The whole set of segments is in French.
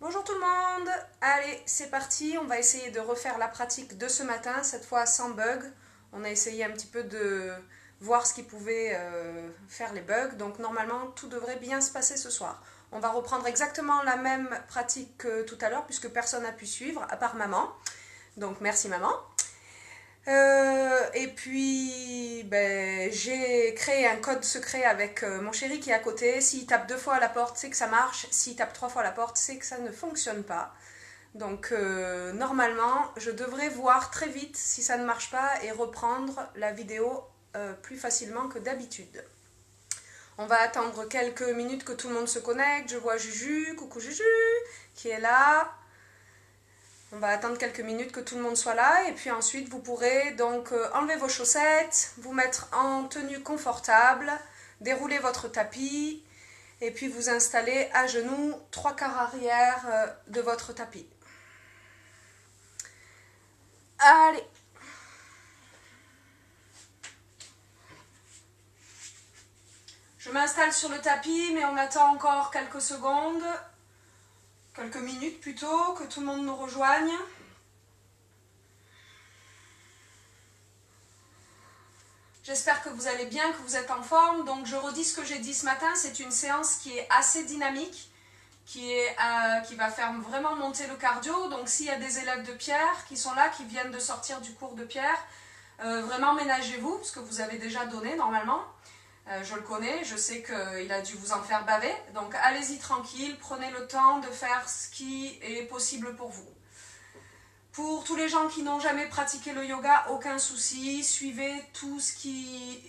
Bonjour tout le monde. Allez, c'est parti. On va essayer de refaire la pratique de ce matin, cette fois sans bug. On a essayé un petit peu de voir ce qui pouvait faire les bugs. Donc normalement, tout devrait bien se passer ce soir. On va reprendre exactement la même pratique que tout à l'heure puisque personne n'a pu suivre, à part maman. Donc merci maman. Et puis, j'ai créé un code secret avec mon chéri qui est à côté. S'il tape 2 fois à la porte, c'est que ça marche. S'il tape 3 fois à la porte, c'est que ça ne fonctionne pas. Donc, normalement, je devrais voir très vite si ça ne marche pas et reprendre la vidéo plus facilement que d'habitude. On va attendre quelques minutes que tout le monde se connecte. Je vois Juju, coucou Juju, qui est là. On va attendre quelques minutes que tout le monde soit là et puis ensuite vous pourrez donc enlever vos chaussettes, vous mettre en tenue confortable, dérouler votre tapis et puis vous installer à genoux 3/4 arrière de votre tapis. Allez. Je m'installe sur le tapis mais on attend encore quelques secondes. Quelques minutes plutôt, que tout le monde nous rejoigne. J'espère que vous allez bien, que vous êtes en forme. Donc je redis ce que j'ai dit ce matin, c'est une séance qui est assez dynamique, qui va faire vraiment monter le cardio. Donc s'il y a des élèves de Pierre qui sont là, qui viennent de sortir du cours de Pierre, vraiment ménagez-vous, parce que vous avez déjà donné normalement. Je le connais, je sais qu'il a dû vous en faire baver. Donc allez-y tranquille, prenez le temps de faire ce qui est possible pour vous. Pour tous les gens qui n'ont jamais pratiqué le yoga, aucun souci, suivez tout ce qui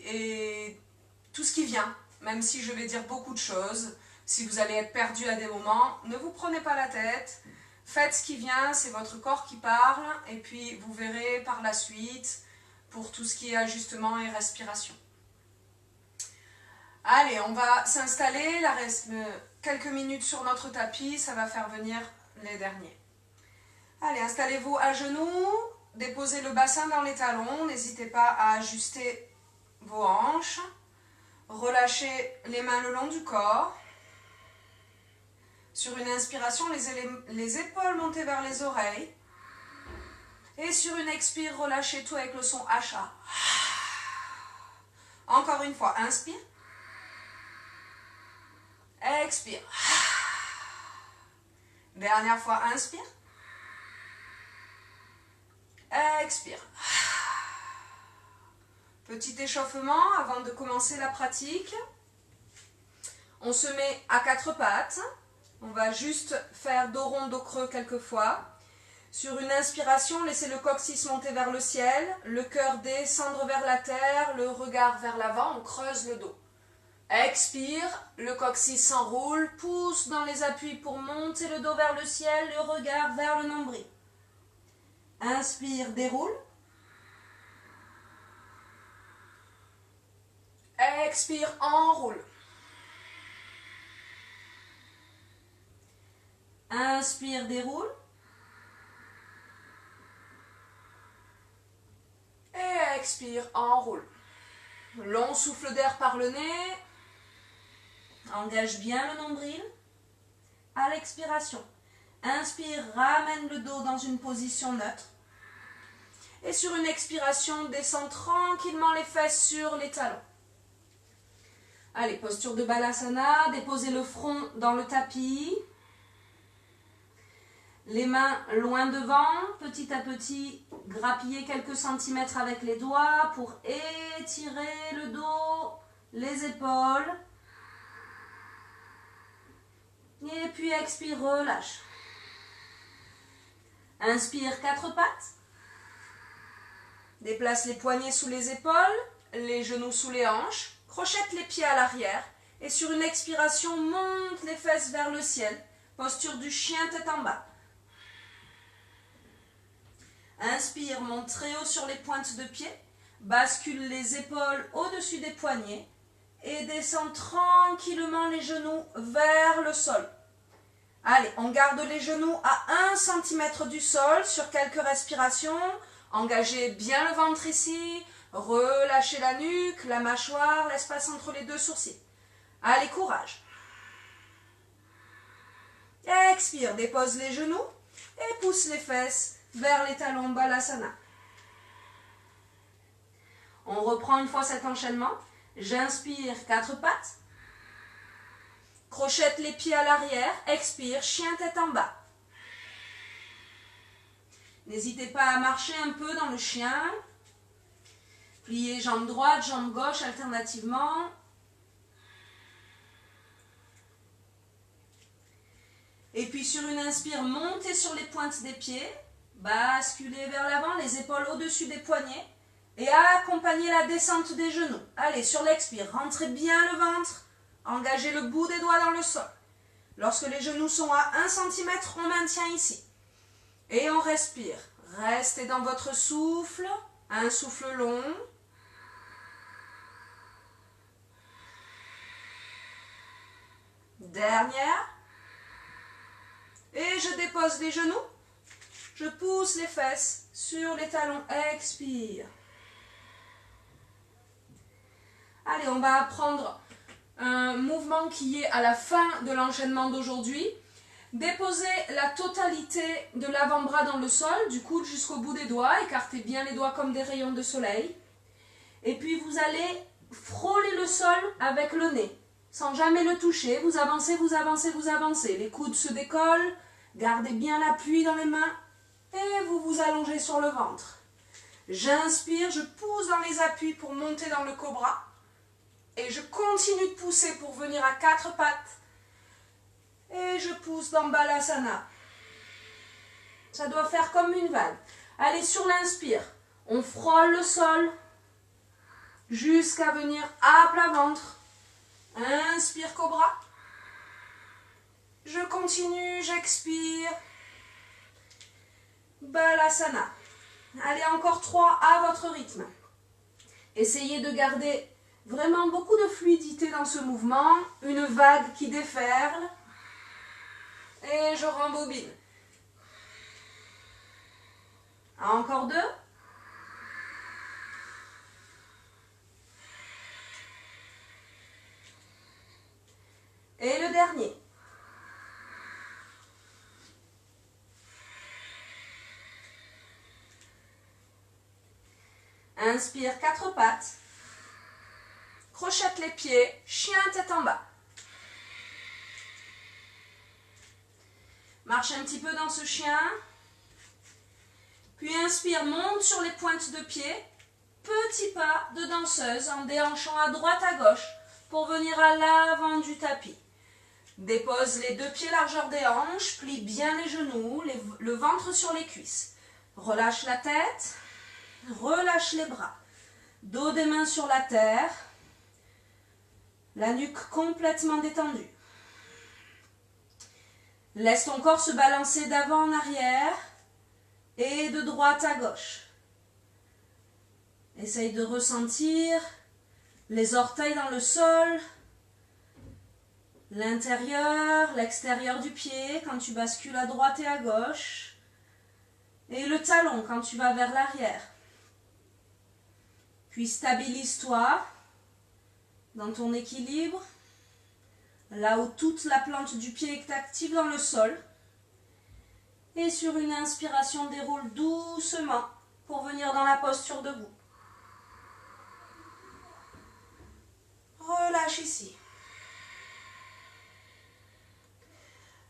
vient, même si je vais dire beaucoup de choses. Si vous allez être perdu à des moments, ne vous prenez pas la tête. Faites ce qui vient, c'est votre corps qui parle. Et puis vous verrez par la suite pour tout ce qui est ajustement et respiration. Allez, on va s'installer, quelques minutes sur notre tapis, ça va faire venir les derniers. Allez, installez-vous à genoux, déposez le bassin dans les talons, n'hésitez pas à ajuster vos hanches, relâchez les mains le long du corps. Sur une inspiration, les épaules montées vers les oreilles. Et sur une expire, relâchez tout avec le son HA. Encore une fois, inspire. Expire. Dernière fois, inspire. Expire. Petit échauffement avant de commencer la pratique. On se met à 4 pattes. On va juste faire dos rond, dos creux quelques fois. Sur une inspiration, laissez le coccyx monter vers le ciel, le cœur descendre vers la terre, le regard vers l'avant, on creuse le dos. Expire, le coccyx s'enroule, pousse dans les appuis pour monter le dos vers le ciel, le regard vers le nombril. Inspire, déroule. Expire, enroule. Inspire, déroule. Et expire, enroule. Long souffle d'air par le nez. Engage bien le nombril. À l'expiration, inspire, ramène le dos dans une position neutre. Et sur une expiration, descend tranquillement les fesses sur les talons. Allez, posture de Balasana, déposez le front dans le tapis. Les mains loin devant, petit à petit, grappillez quelques centimètres avec les doigts pour étirer le dos, les épaules. Et puis expire, relâche. Inspire, 4 pattes. Déplace les poignets sous les épaules, les genoux sous les hanches. Crochette les pieds à l'arrière. Et sur une expiration, monte les fesses vers le ciel. Posture du chien tête en bas. Inspire, monte très haut sur les pointes de pied. Bascule les épaules au-dessus des poignets. Et descend tranquillement les genoux vers le sol. Allez, on garde les genoux à 1 cm du sol sur quelques respirations. Engagez bien le ventre ici. Relâchez la nuque, la mâchoire, l'espace entre les deux sourcils. Allez, courage. expire, dépose les genoux et pousse les fesses vers les talons, Balasana. On reprend une fois cet enchaînement. J'inspire, 4 pattes. Crochette les pieds à l'arrière, expire, chien tête en bas. N'hésitez pas à marcher un peu dans le chien. Pliez jambe droite, jambe gauche alternativement. Et puis sur une inspire, montez sur les pointes des pieds. Basculez vers l'avant, les épaules au-dessus des poignets. Et accompagnez la descente des genoux. Allez, sur l'expire, rentrez bien le ventre. Engagez le bout des doigts dans le sol. Lorsque les genoux sont à 1 cm, on maintient ici. Et on respire. Restez dans votre souffle. Un souffle long. Dernière. Et je dépose les genoux. Je pousse les fesses sur les talons. Expire. Allez, on va apprendre un mouvement qui est à la fin de l'enchaînement d'aujourd'hui. Déposez la totalité de l'avant-bras dans le sol, du coude jusqu'au bout des doigts. Écartez bien les doigts comme des rayons de soleil. Et puis vous allez frôler le sol avec le nez, sans jamais le toucher. Vous avancez, vous avancez, vous avancez. Les coudes se décollent. Gardez bien l'appui dans les mains. Et vous vous allongez sur le ventre. J'inspire, je pousse dans les appuis pour monter dans le cobra. Et je continue de pousser pour venir à 4 pattes. Et je pousse dans Balasana. Ça doit faire comme une vague. Allez, sur l'inspire, on frôle le sol jusqu'à venir à plat ventre. Inspire, cobra. Je continue, j'expire. Balasana. Allez, encore 3 à votre rythme. Essayez de garder vraiment beaucoup de fluidité dans ce mouvement. Une vague qui déferle. Et je rembobine. Encore 2. Et le dernier. Inspire, 4 pattes. Crochette les pieds, chien tête en bas. Marche un petit peu dans ce chien. Puis inspire, monte sur les pointes de pied. Petit pas de danseuse en déhanchant à droite à gauche pour venir à l'avant du tapis. Dépose les 2 pieds largeur des hanches, plie bien les genoux, le ventre sur les cuisses. Relâche la tête, relâche les bras. Dos des mains sur la terre, la nuque complètement détendue. Laisse ton corps se balancer d'avant en arrière et de droite à gauche. Essaye de ressentir les orteils dans le sol, l'intérieur, l'extérieur du pied quand tu bascules à droite et à gauche, et le talon quand tu vas vers l'arrière. Puis stabilise-toi dans ton équilibre, là où toute la plante du pied est active dans le sol. Et sur une inspiration, déroule doucement pour venir dans la posture debout. Relâche ici.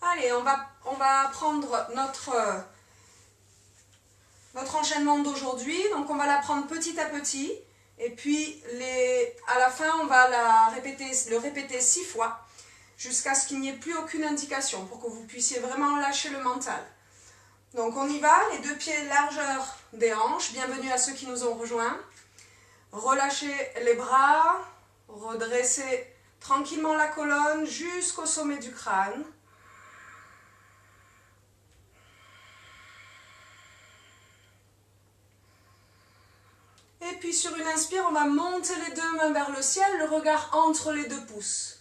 Allez, on va prendre notre enchaînement d'aujourd'hui. Donc on va la prendre petit à petit. Et puis à la fin, on va le répéter 6 fois jusqu'à ce qu'il n'y ait plus aucune indication pour que vous puissiez vraiment lâcher le mental. Donc on y va, les 2 pieds largeur des hanches. Bienvenue à ceux qui nous ont rejoints. Relâchez les bras, redressez tranquillement la colonne jusqu'au sommet du crâne. Et puis sur une inspire, on va monter les 2 mains vers le ciel, le regard entre les 2 pouces.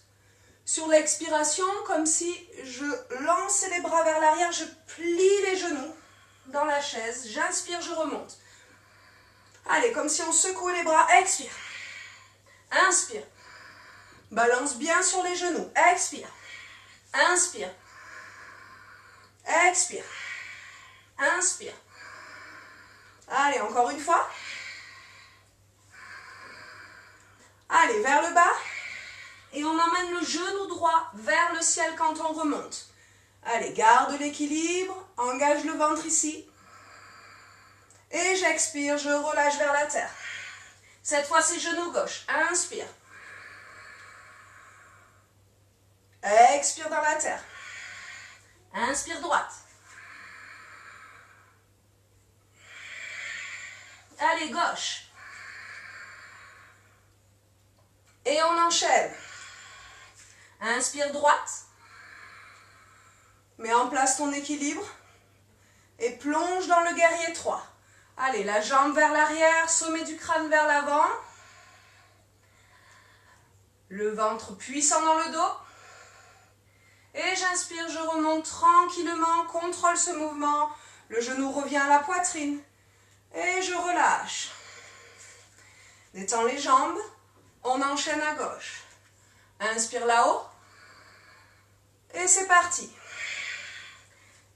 Sur l'expiration, comme si je lançais les bras vers l'arrière, je plie les genoux dans la chaise. J'inspire, je remonte. Allez, comme si on secouait les bras. Expire. Inspire. Balance bien sur les genoux. Expire. Inspire. Expire. Inspire. Allez, encore une fois. Allez, vers le bas. Et on emmène le genou droit vers le ciel quand on remonte. Allez, garde l'équilibre. Engage le ventre ici. Et j'expire, je relâche vers la terre. Cette fois, c'est genou gauche. Inspire. Expire dans la terre. Inspire droite. Allez, gauche. Et on enchaîne. Inspire droite. Mets en place ton équilibre. Et plonge dans le guerrier 3. Allez, la jambe vers l'arrière, sommet du crâne vers l'avant. Le ventre puissant dans le dos. Et j'inspire, je remonte tranquillement, contrôle ce mouvement. Le genou revient à la poitrine. Et je relâche. Détends les jambes. On enchaîne à gauche. Inspire là-haut. Et c'est parti.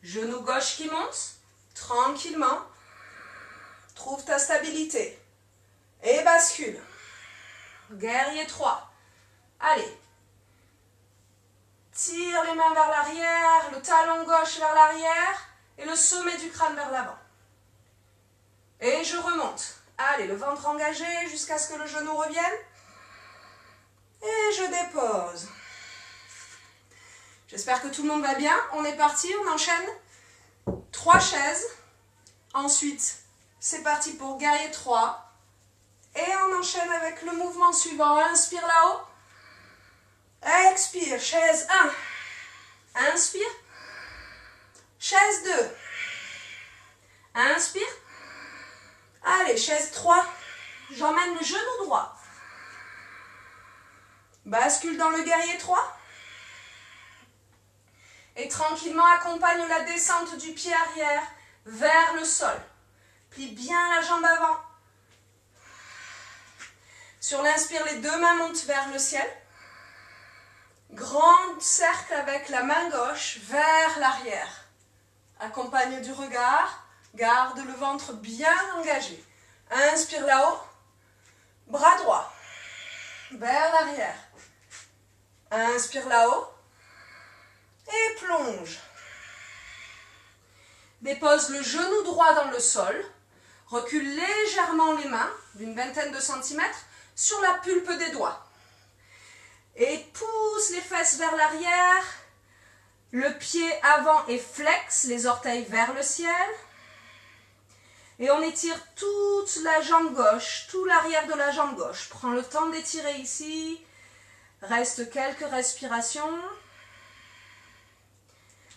Genou gauche qui monte. Tranquillement. Trouve ta stabilité. Et bascule. Guerrier 3. Allez. Tire les mains vers l'arrière, le talon gauche vers l'arrière et le sommet du crâne vers l'avant. Et je remonte. Allez, le ventre engagé jusqu'à ce que le genou revienne. Et je dépose. J'espère que tout le monde va bien. On est parti, on enchaîne. 3 chaises. Ensuite, c'est parti pour guerrier 3. Et on enchaîne avec le mouvement suivant. Inspire là-haut. Expire, chaise 1. Inspire. Chaise 2. Inspire. Allez, chaise 3. J'emmène le genou droit. Bascule dans le guerrier 3. Et tranquillement accompagne la descente du pied arrière vers le sol. Plie bien la jambe avant. Sur l'inspire, les deux mains montent vers le ciel. Grand cercle avec la main gauche vers l'arrière. Accompagne du regard. Garde le ventre bien engagé. Inspire là-haut. Bras droit. Vers l'arrière. Inspire là-haut. Et plonge. Dépose le genou droit dans le sol. Recule légèrement les mains, d'une vingtaine de centimètres, sur la pulpe des doigts. Et pousse les fesses vers l'arrière. Le pied avant est flex, les orteils vers le ciel. Et on étire toute la jambe gauche, tout l'arrière de la jambe gauche. Prends le temps d'étirer ici. Reste quelques respirations.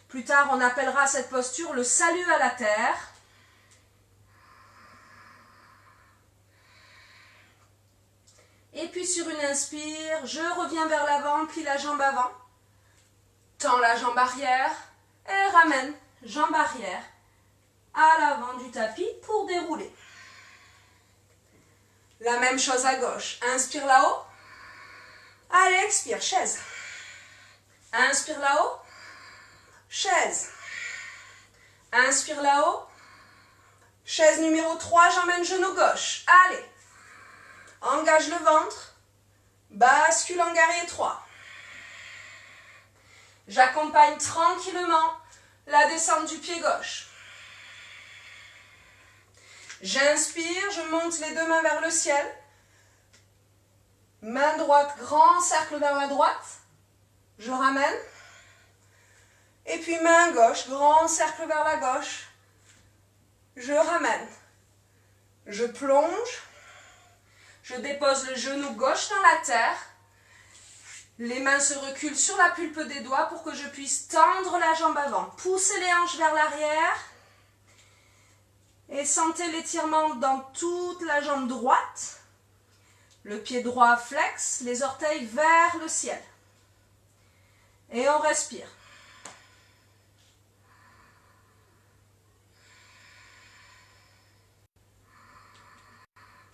Plus tard, on appellera cette posture le salut à la terre. Et puis sur une inspire, je reviens vers l'avant, plie la jambe avant. Tends la jambe arrière et ramène jambe arrière à l'avant du tapis pour dérouler. La même chose à gauche. Inspire là-haut. Allez, expire, chaise. Inspire là-haut. Chaise. Inspire là-haut. Chaise numéro 3, j'emmène genou gauche. Allez. Engage le ventre. Bascule en guerrier 3. J'accompagne tranquillement la descente du pied gauche. J'inspire, je monte les deux mains vers le ciel. Main droite, grand cercle vers la droite. Je ramène. Et puis main gauche, grand cercle vers la gauche. Je ramène. Je plonge. Je dépose le genou gauche dans la terre. Les mains se reculent sur la pulpe des doigts pour que je puisse tendre la jambe avant. Poussez les hanches vers l'arrière. Et sentez l'étirement dans toute la jambe droite. Le pied droit flex, les orteils vers le ciel. Et on respire.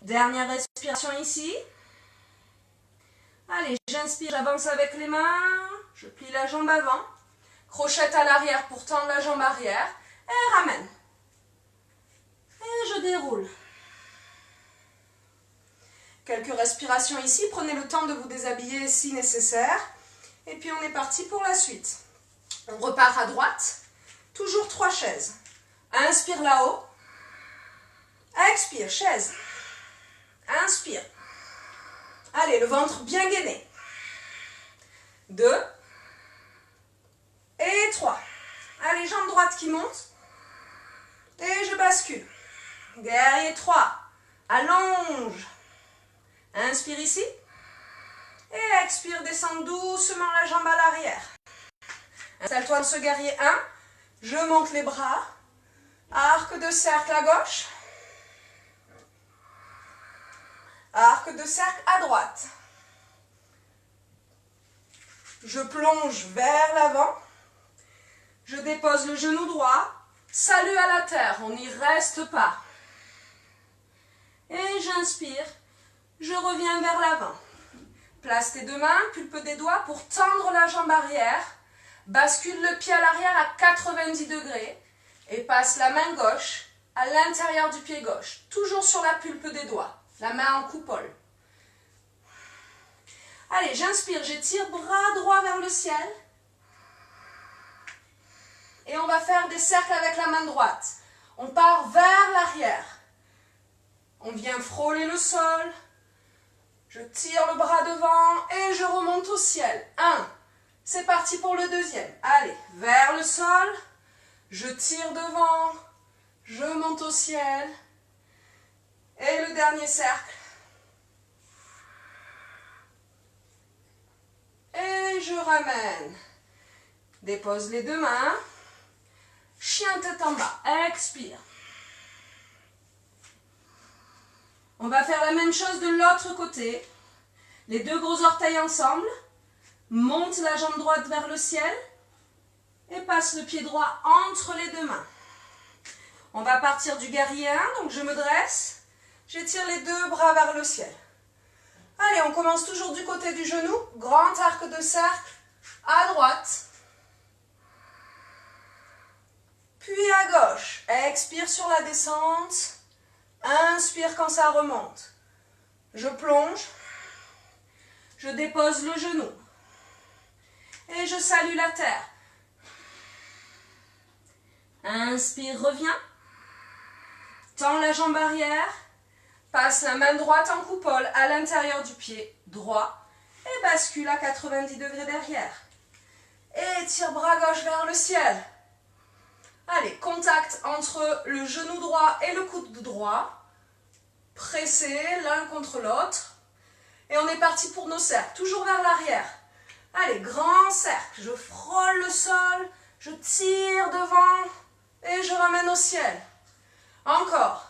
Dernière respiration ici. Allez, j'inspire, j'avance avec les mains. Je plie la jambe avant. Crochette à l'arrière pour tendre la jambe arrière. Et ramène. Et je déroule. Quelques respirations ici. Prenez le temps de vous déshabiller si nécessaire. Et puis on est parti pour la suite. On repart à droite. Toujours 3 chaises. Inspire là-haut. Expire, chaise. Inspire. Allez, le ventre bien gainé. 2. Et 3. Allez, jambe droite qui monte. Et je bascule. Guerrier 3. Allonge. Inspire ici. Et expire, descends doucement la jambe à l'arrière. Installe-toi dans ce guerrier 1. Je monte les bras. Arc de cercle à gauche. Arc de cercle à droite. Je plonge vers l'avant. Je dépose le genou droit. Salut à la terre, on n'y reste pas. Et j'inspire. Je reviens vers l'avant. Place tes 2 mains, pulpe des doigts pour tendre la jambe arrière. Bascule le pied à l'arrière à 90 degrés. Et passe la main gauche à l'intérieur du pied gauche. Toujours sur la pulpe des doigts. La main en coupole. Allez, j'inspire, j'étire bras droit vers le ciel. Et on va faire des cercles avec la main droite. On part vers l'arrière. On vient frôler le sol. Je tire le bras devant et je remonte au ciel. 1. C'est parti pour le deuxième. Allez, vers le sol. Je tire devant. Je monte au ciel. Et le dernier cercle. Et je ramène. Dépose les 2 mains. Chien tête en bas. Expire. On va faire la même chose de l'autre côté. Les 2 gros orteils ensemble. Monte la jambe droite vers le ciel. Et passe le pied droit entre les 2 mains. On va partir du guerrier 1. Donc je me dresse. J'étire les 2 bras vers le ciel. Allez, on commence toujours du côté du genou. Grand arc de cercle à droite. Puis à gauche. Expire sur la descente. Inspire quand ça remonte. Je plonge. Je dépose le genou. Et je salue la terre. Inspire, reviens. Tends la jambe arrière. Passe la main droite en coupole à l'intérieur du pied droit et bascule à 90 degrés derrière. Et tire bras gauche vers le ciel. Allez, contact entre le genou droit et le coude droit. Pressez l'un contre l'autre. Et on est parti pour nos cercles, toujours vers l'arrière. Allez, grand cercle. Je frôle le sol, je tire devant et je ramène au ciel. Encore.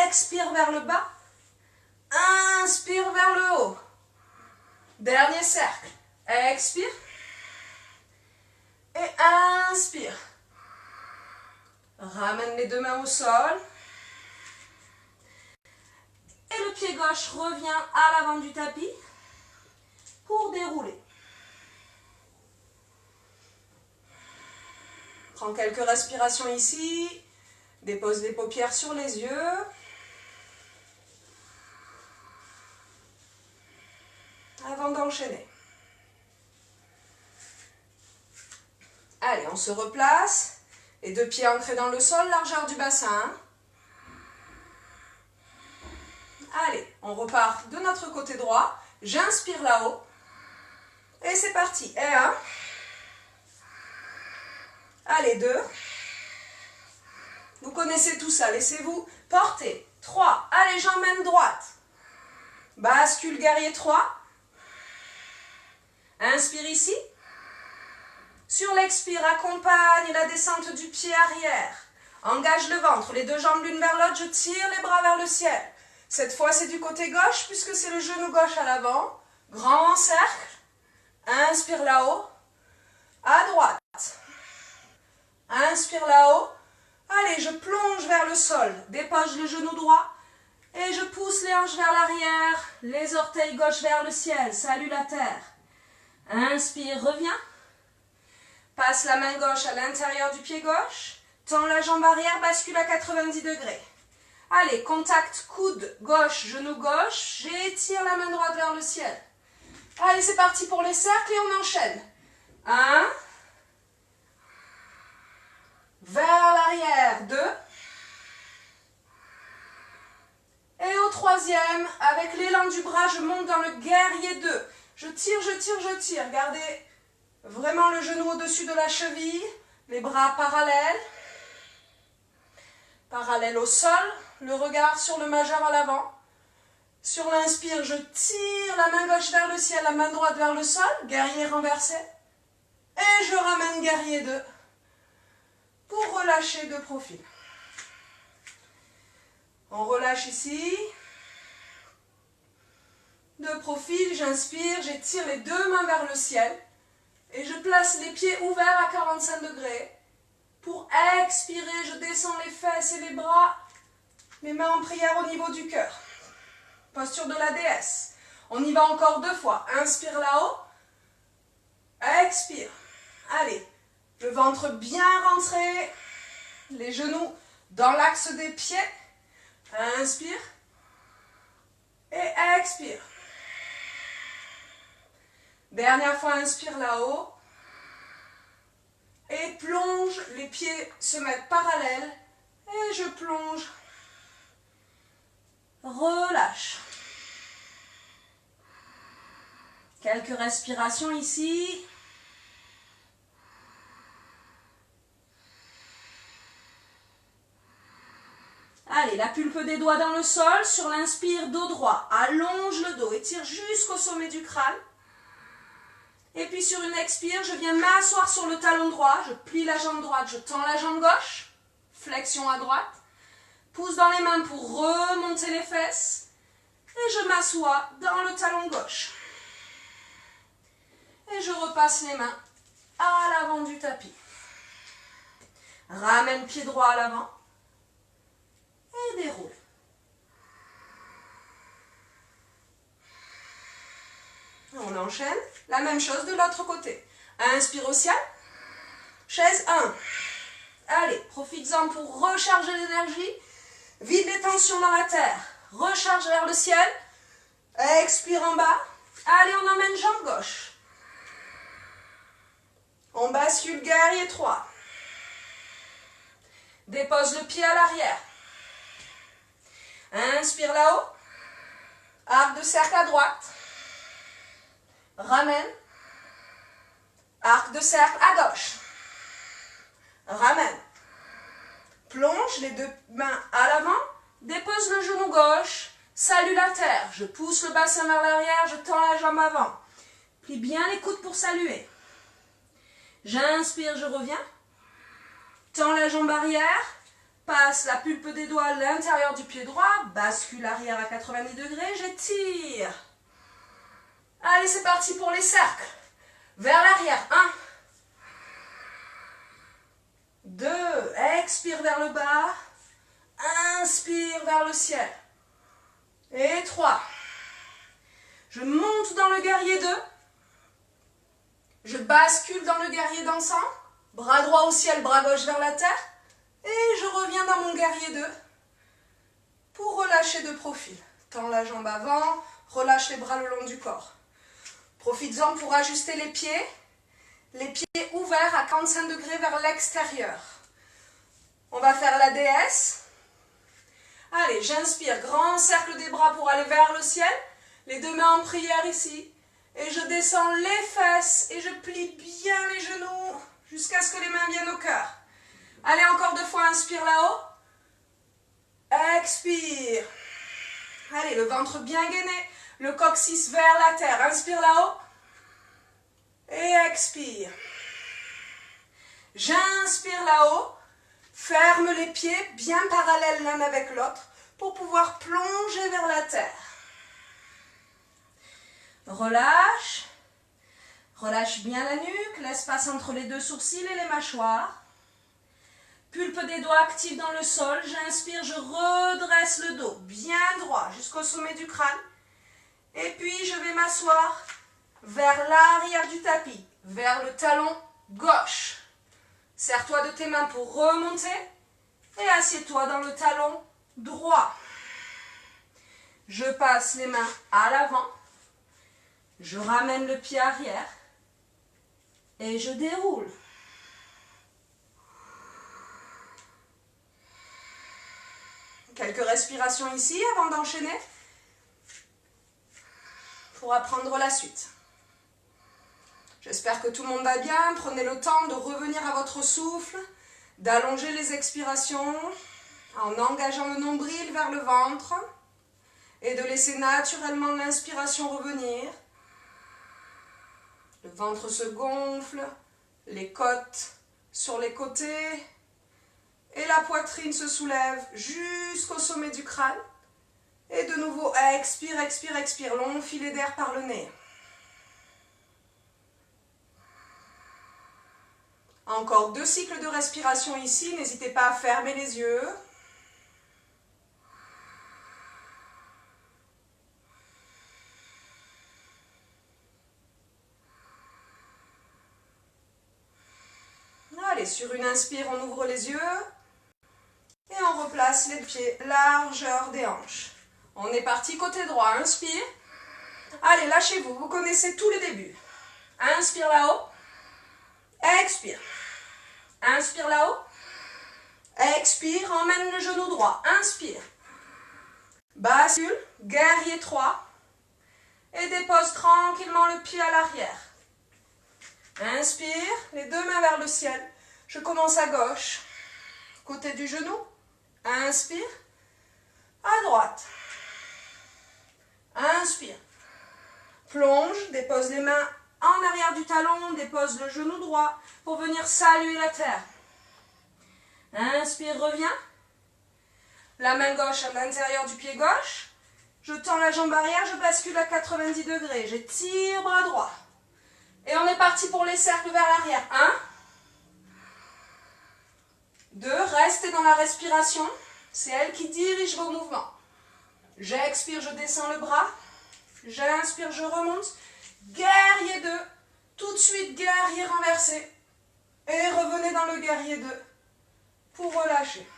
Expire vers le bas. Inspire vers le haut. Dernier cercle. Expire. Et inspire. Ramène les 2 mains au sol. Et le pied gauche revient à l'avant du tapis pour dérouler. Prends quelques respirations ici. Dépose les paupières sur les yeux. Avant d'enchaîner. Allez, on se replace. Les 2 pieds ancrés dans le sol, largeur du bassin. Allez, on repart de notre côté droit. J'inspire là-haut. Et c'est parti. Et 1. Allez, 2. Vous connaissez tout ça, laissez-vous porter. 3. Allez, j'emmène droite. Bascule guerrier 3. Inspire ici. Sur l'expire, accompagne la descente du pied arrière. Engage le ventre, les 2 jambes l'une vers l'autre, je tire les bras vers le ciel. Cette fois, c'est du côté gauche puisque c'est le genou gauche à l'avant. Grand cercle. Inspire là-haut. À droite. Inspire là-haut. Allez, je plonge vers le sol. Dépose le genou droit. Et je pousse les hanches vers l'arrière. Les orteils gauche vers le ciel. Salue la terre. Inspire, reviens. Passe la main gauche à l'intérieur du pied gauche. Tends la jambe arrière, bascule à 90 degrés. Allez, contact coude gauche, genou gauche. J'étire la main droite vers le ciel. Allez, c'est parti pour les cercles et on enchaîne. 1. Vers l'arrière, 2. Et au troisième, avec l'élan du bras, je monte dans le guerrier 2. Je tire, je tire, je tire. Gardez vraiment le genou au-dessus de la cheville. Les bras parallèles. Parallèle au sol. Le regard sur le majeur à l'avant. Sur l'inspire, je tire la main gauche vers le ciel, la main droite vers le sol. Guerrier renversé. Et je ramène guerrier 2. Pour relâcher de profil. On relâche ici. De profil, j'inspire, j'étire les deux mains vers le ciel. Et je place les pieds ouverts à 45 degrés. Pour expirer, je descends les fesses et les bras. Les mains en prière au niveau du cœur. Posture de la déesse. On y va encore 2 fois. Inspire là-haut. Expire. Allez. Le ventre bien rentré. Les genoux dans l'axe des pieds. Inspire. Et expire. Dernière fois, inspire là-haut. Et plonge. Les pieds se mettent parallèles. Et je plonge. Relâche. Quelques respirations ici. Allez, la pulpe des doigts dans le sol. Sur l'inspire, dos droit. Allonge le dos. Étire jusqu'au sommet du crâne. Et puis sur une expire, je viens m'asseoir sur le talon droit. Je plie la jambe droite. Je tends la jambe gauche. Flexion à droite. Pouce dans les mains pour remonter les fesses. Et je m'assois dans le talon gauche. Et je repasse les mains à l'avant du tapis. Ramène pied droit à l'avant. Et déroule. On enchaîne. La même chose de l'autre côté. Inspire au ciel. Chaise 1. Allez, profites-en pour recharger l'énergie. Vide les tensions dans la terre. Recharge vers le ciel. Expire en bas. Allez, on emmène jambe gauche. On bascule guerrier 3. Dépose le pied à l'arrière. Inspire là-haut. Arc de cercle à droite. Ramène. Arc de cercle à gauche. Ramène. Plonge les deux mains à l'avant. Dépose le genou gauche. Salue la terre. Je pousse le bassin vers l'arrière. Je tends la jambe avant. Plie bien les coudes pour saluer. J'inspire, je reviens. Tends la jambe arrière. Passe la pulpe des doigts à l'intérieur du pied droit. Bascule arrière à 90 degrés. J'étire. Allez, c'est parti pour les cercles. Vers l'arrière. 1. 2. Expire vers le bas. Inspire vers le ciel. Et 3. Je monte dans le guerrier 2. Je bascule dans le guerrier dansant. Bras droit au ciel, bras gauche vers la terre. Et je reviens dans mon guerrier 2 pour relâcher de profil. Tends la jambe avant, relâche les bras le long du corps. Profites-en pour ajuster les pieds ouverts à 45 degrés vers l'extérieur. On va faire la déesse. Allez, j'inspire, grand cercle des bras pour aller vers le ciel. Les deux mains en prière ici. Et je descends les fesses et je plie bien les genoux jusqu'à ce que les mains viennent au cœur. Allez, encore 2 fois, inspire là-haut. Expire. Allez, le ventre bien gainé. Le coccyx vers la terre. Inspire là-haut. Et expire. J'inspire là-haut. Ferme les pieds bien parallèles l'un avec l'autre pour pouvoir plonger vers la terre. Relâche. Relâche bien la nuque. L'espace entre les deux sourcils et les mâchoires. Pulpe des doigts active dans le sol. J'inspire, je redresse le dos bien droit jusqu'au sommet du crâne. Et puis je vais m'asseoir vers l'arrière du tapis, vers le talon gauche. Serre-toi de tes mains pour remonter et assieds-toi dans le talon droit. Je passe les mains à l'avant, je ramène le pied arrière et je déroule. Quelques respirations ici avant d'enchaîner pour apprendre la suite. J'espère que tout le monde va bien. Prenez le temps de revenir à votre souffle, d'allonger les expirations en engageant le nombril vers le ventre et de laisser naturellement l'inspiration revenir. Le ventre se gonfle, les côtes sur les côtés et la poitrine se soulève jusqu'au sommet du crâne. Et de nouveau, expire, expire, expire, long filet d'air par le nez. Encore 2 cycles de respiration ici, n'hésitez pas à fermer les yeux. Allez, sur une inspire, on ouvre les yeux et on replace les pieds largeur des hanches. On est parti côté droit, inspire. Allez, lâchez-vous, vous connaissez tous les débuts. Inspire là-haut, expire. Inspire là-haut, expire, emmène le genou droit, inspire. Bascule, guerrier 3 et dépose tranquillement le pied à l'arrière. Inspire, les 2 mains vers le ciel. Je commence à gauche, côté du genou. Inspire, à droite. Inspire, plonge, dépose les mains en arrière du talon, dépose le genou droit pour venir saluer la terre. Inspire, reviens. La main gauche à l'intérieur du pied gauche. Je tends la jambe arrière, je bascule à 90 degrés. J'étire bras droit. Et on est parti pour les cercles vers l'arrière. 1, 2, restez dans la respiration. C'est elle qui dirige vos mouvements. J'expire, je descends le bras. J'inspire, je remonte. Guerrier 2. Tout de suite, guerrier renversé. Et revenez dans le guerrier 2 pour relâcher.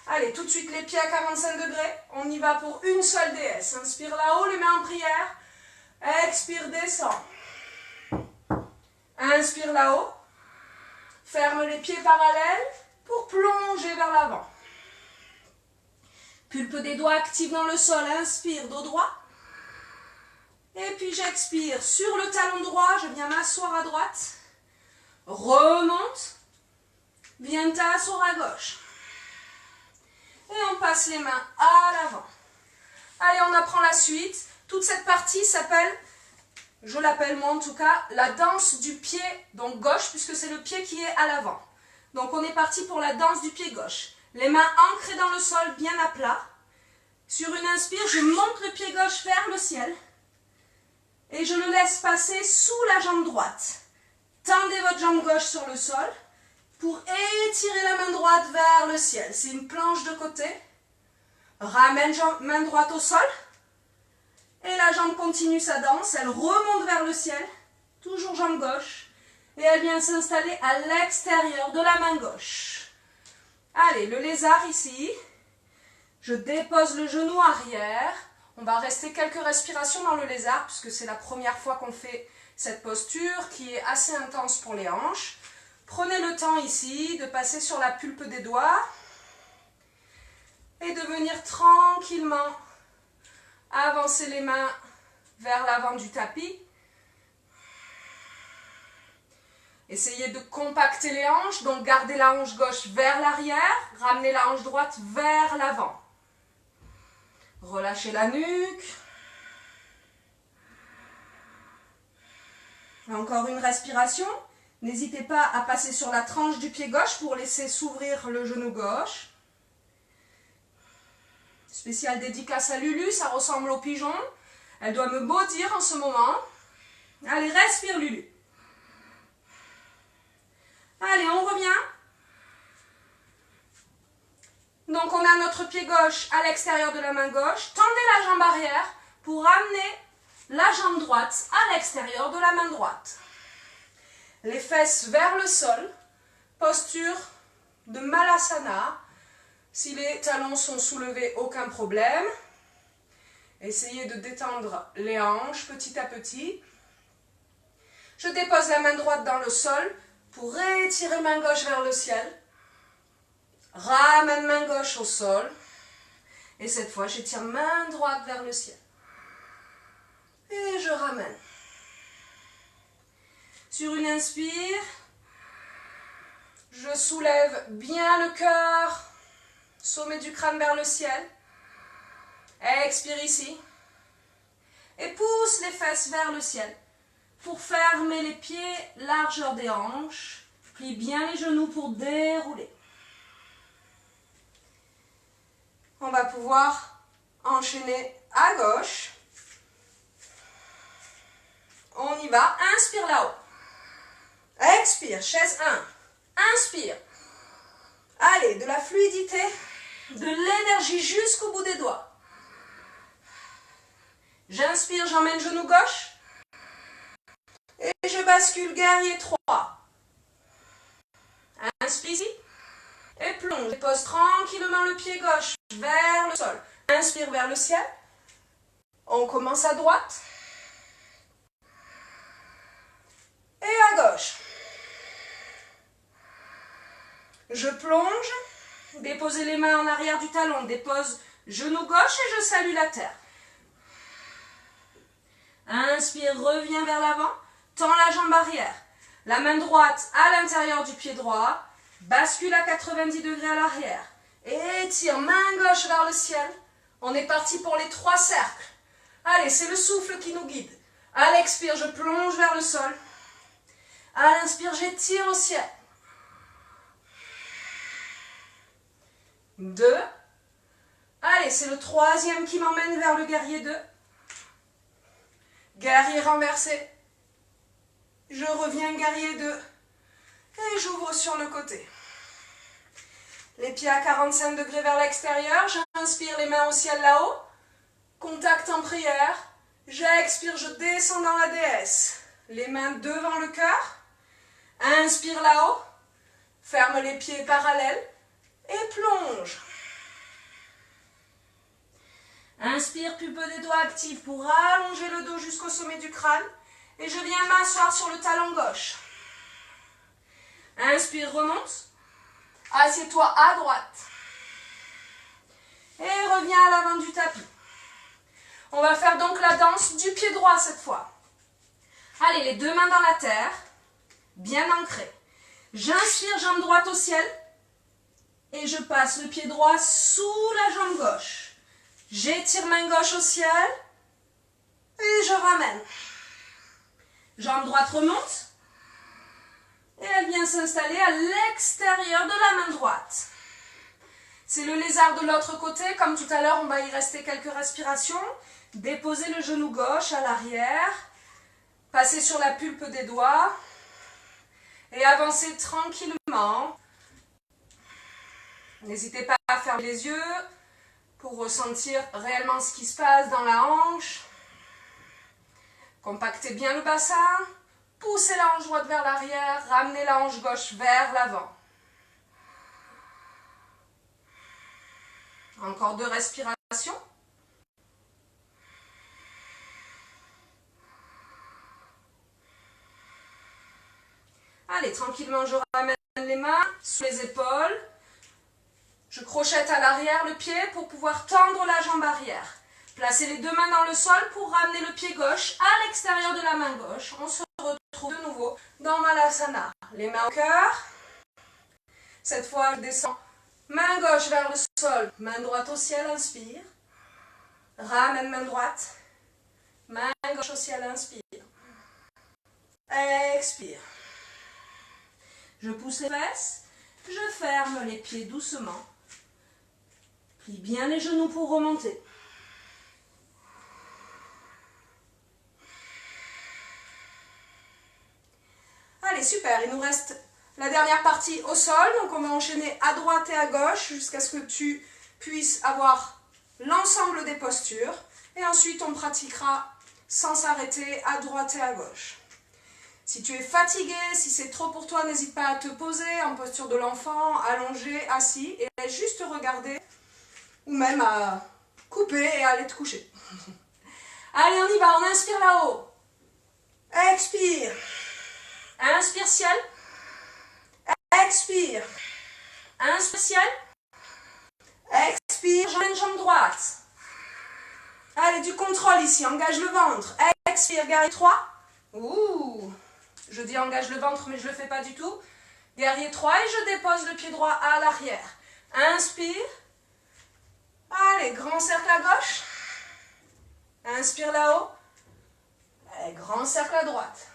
Allez, tout de suite les pieds à 45 degrés. On y va pour une seule déesse. Inspire là-haut, les mains en prière. Expire, descend. Inspire là-haut. Ferme les pieds parallèles pour plonger vers l'avant. Pulpe des doigts active dans le sol. Inspire, dos droit. Et puis j'expire sur le talon droit. Je viens m'asseoir à droite. Remonte. Viens t'asseoir à gauche. Et on passe les mains à l'avant. Allez, on apprend la suite. Toute cette partie s'appelle, je l'appelle moi en tout cas, la danse du pied, donc gauche, puisque c'est le pied qui est à l'avant. Donc on est parti pour la danse du pied gauche. Les mains ancrées dans le sol, bien à plat. Sur une inspire, je monte le pied gauche vers le ciel. Et je le laisse passer sous la jambe droite. Tendez votre jambe gauche sur le sol pour étirer la main droite vers le ciel. C'est une planche de côté. Ramène main droite au sol. Et la jambe continue sa danse. Elle remonte vers le ciel. Toujours jambe gauche. Et elle vient s'installer à l'extérieur de la main gauche. Allez, le lézard ici. Je dépose le genou arrière. On va rester quelques respirations dans le lézard puisque c'est la première fois qu'on fait cette posture qui est assez intense pour les hanches. Prenez le temps ici de passer sur la pulpe des doigts et de venir tranquillement avancer les mains vers l'avant du tapis. Essayez de compacter les hanches, donc gardez la hanche gauche vers l'arrière, ramenez la hanche droite vers l'avant. Relâchez la nuque. Encore une respiration. N'hésitez pas à passer sur la tranche du pied gauche pour laisser s'ouvrir le genou gauche. Spéciale dédicace à Lulu, ça ressemble au pigeon. Elle doit me baudir en ce moment. Allez, respire Lulu. Allez, on revient. Donc on a notre pied gauche à l'extérieur de la main gauche. Tendez la jambe arrière pour amener la jambe droite à l'extérieur de la main droite. les fesses vers le sol, posture de Malasana. Si les talons sont soulevés, aucun problème. Essayez de détendre les hanches petit à petit. Je dépose la main droite dans le sol pour étirer main gauche vers le ciel. Ramène main gauche au sol. Et cette fois, j'étire main droite vers le ciel. Et je ramène. Sur une inspire, je soulève bien le cœur, sommet du crâne vers le ciel. Expire ici. Et pousse les fesses vers le ciel. Pour fermer les pieds, largeur des hanches. Plie bien les genoux pour dérouler. On va pouvoir enchaîner à gauche. On y va. Inspire là-haut. Expire, chaise 1. Inspire. Allez, de la fluidité, de l'énergie jusqu'au bout des doigts. J'inspire, j'emmène genou gauche. Et je bascule guerrier 3. Inspire ici. Et plonge. Dépose tranquillement le pied gauche vers le sol. Inspire vers le ciel. On commence à droite. Et à gauche. Je plonge. Déposez les mains en arrière du talon. Dépose genou gauche et je salue la terre. Inspire, reviens vers l'avant. Tends la jambe arrière. La main droite à l'intérieur du pied droit. Bascule à 90 degrés à l'arrière. Étire main gauche vers le ciel. On est parti pour les 3 cercles. Allez, c'est le souffle qui nous guide. À l'expire, je plonge vers le sol. À l'inspire, j'étire au ciel. 2. Allez, c'est le 3e qui m'emmène vers le guerrier 2. Guerrier renversé. Je reviens guerrier 2. Et j'ouvre sur le côté. Les pieds à 45 degrés vers l'extérieur. J'inspire, les mains au ciel là-haut. Contact en prière. J'expire, je descends dans la déesse. Les mains devant le cœur. Inspire là-haut. Ferme les pieds parallèles. Et plonge. Inspire, pulpe des doigts actifs pour allonger le dos jusqu'au sommet du crâne. Et je viens m'asseoir sur le talon gauche. Inspire, remonte. Assieds-toi à droite. Et reviens à l'avant du tapis. On va faire donc la danse du pied droit cette fois. Allez, les 2 mains dans la terre, bien ancrées. J'inspire, jambe droite au ciel. Et je passe le pied droit sous la jambe gauche. J'étire main gauche au ciel. Et je ramène. Jambe droite remonte. Et elle vient s'installer à l'extérieur de la main droite. C'est le lézard de l'autre côté. Comme tout à l'heure, on va y rester quelques respirations. Déposez le genou gauche à l'arrière. Passez sur la pulpe des doigts. Et avancez tranquillement. N'hésitez pas à fermer les yeux pour ressentir réellement ce qui se passe dans la hanche. Compactez bien le bassin. Poussez la hanche droite vers l'arrière. Ramenez la hanche gauche vers l'avant. Encore 2 respirations. Allez, tranquillement, je ramène les mains sous les épaules. Je crochette à l'arrière le pied pour pouvoir tendre la jambe arrière. Placez les 2 mains dans le sol pour ramener le pied gauche à l'extérieur de la main gauche. On se retrouve de nouveau dans Malasana. Les mains au cœur. Cette fois, je descends. Main gauche vers le sol. Main droite au ciel, inspire. Ramène main droite. Main gauche au ciel, inspire. Expire. Je pousse les fesses. Je ferme les pieds doucement. Plie bien les genoux pour remonter. Allez, super. Il nous reste la dernière partie au sol. Donc, on va enchaîner à droite et à gauche jusqu'à ce que tu puisses avoir l'ensemble des postures. Et ensuite, on pratiquera sans s'arrêter à droite et à gauche. Si tu es fatigué, si c'est trop pour toi, n'hésite pas à te poser en posture de l'enfant, allongé, assis, et juste regarder, ou même à couper et aller te coucher. Allez, on y va, on inspire là-haut. Expire. Inspire ciel. Expire. Inspire ciel. Expire, jambe droite. Allez, du contrôle ici, engage le ventre. Expire, guerrier 3. Ouh, je dis engage le ventre, mais je ne le fais pas du tout. Guerrier 3 et je dépose le pied droit à l'arrière. Inspire. Allez, grand cercle à gauche. Inspire là-haut. Allez, grand cercle à droite.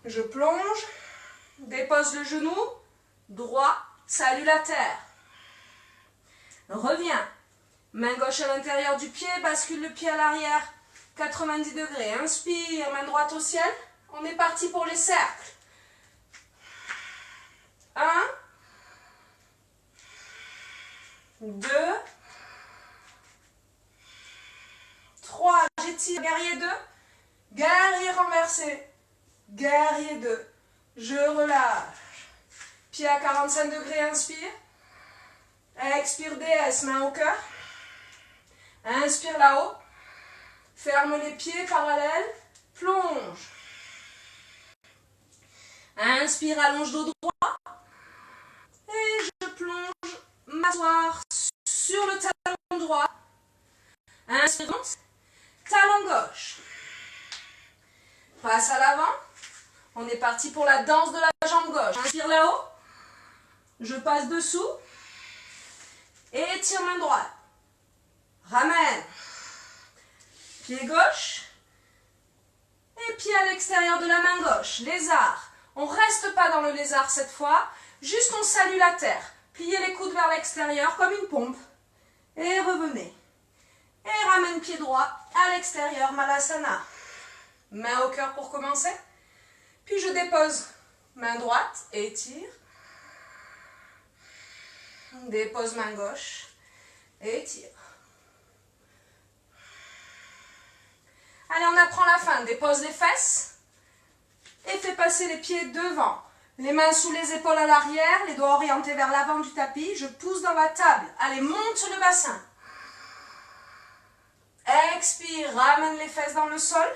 Je plonge. Dépose le genou. Droit, salue la terre. Reviens. Main gauche à l'intérieur du pied, bascule le pied à l'arrière. 90 degrés. Inspire, main droite au ciel. On est parti pour les cercles. 1, 2, 3. J'étire. Guerrier 2. Guerrier renversé. Guerrier 2. Je relâche. Pied à 45 degrés. Inspire. Expire, DS, main au cœur. Inspire là-haut. Ferme les pieds parallèles. Plonge. Inspire, allonge dos droit. Et je plonge, m'asseoir sur le talon droit. Inspire, talon gauche. Passe à l'avant. On est parti pour la danse de la jambe gauche. Inspire là-haut. Je passe dessous. Et étire main droite. Ramène. Pied gauche. Et pied à l'extérieur de la main gauche. Lézard. On ne reste pas dans le lézard cette fois. Juste on salue la terre. Pliez les coudes vers l'extérieur comme une pompe. Et revenez. Et ramène pied droit à l'extérieur. Malasana. Main au cœur pour commencer. Puis je dépose main droite. Étire. Dépose main gauche. Étire. Allez, on apprend la fin. Dépose les fesses. Et fais passer les pieds devant. Les mains sous les épaules à l'arrière. Les doigts orientés vers l'avant du tapis. Je pousse dans la table. Allez, monte le bassin. Expire. Ramène les fesses dans le sol.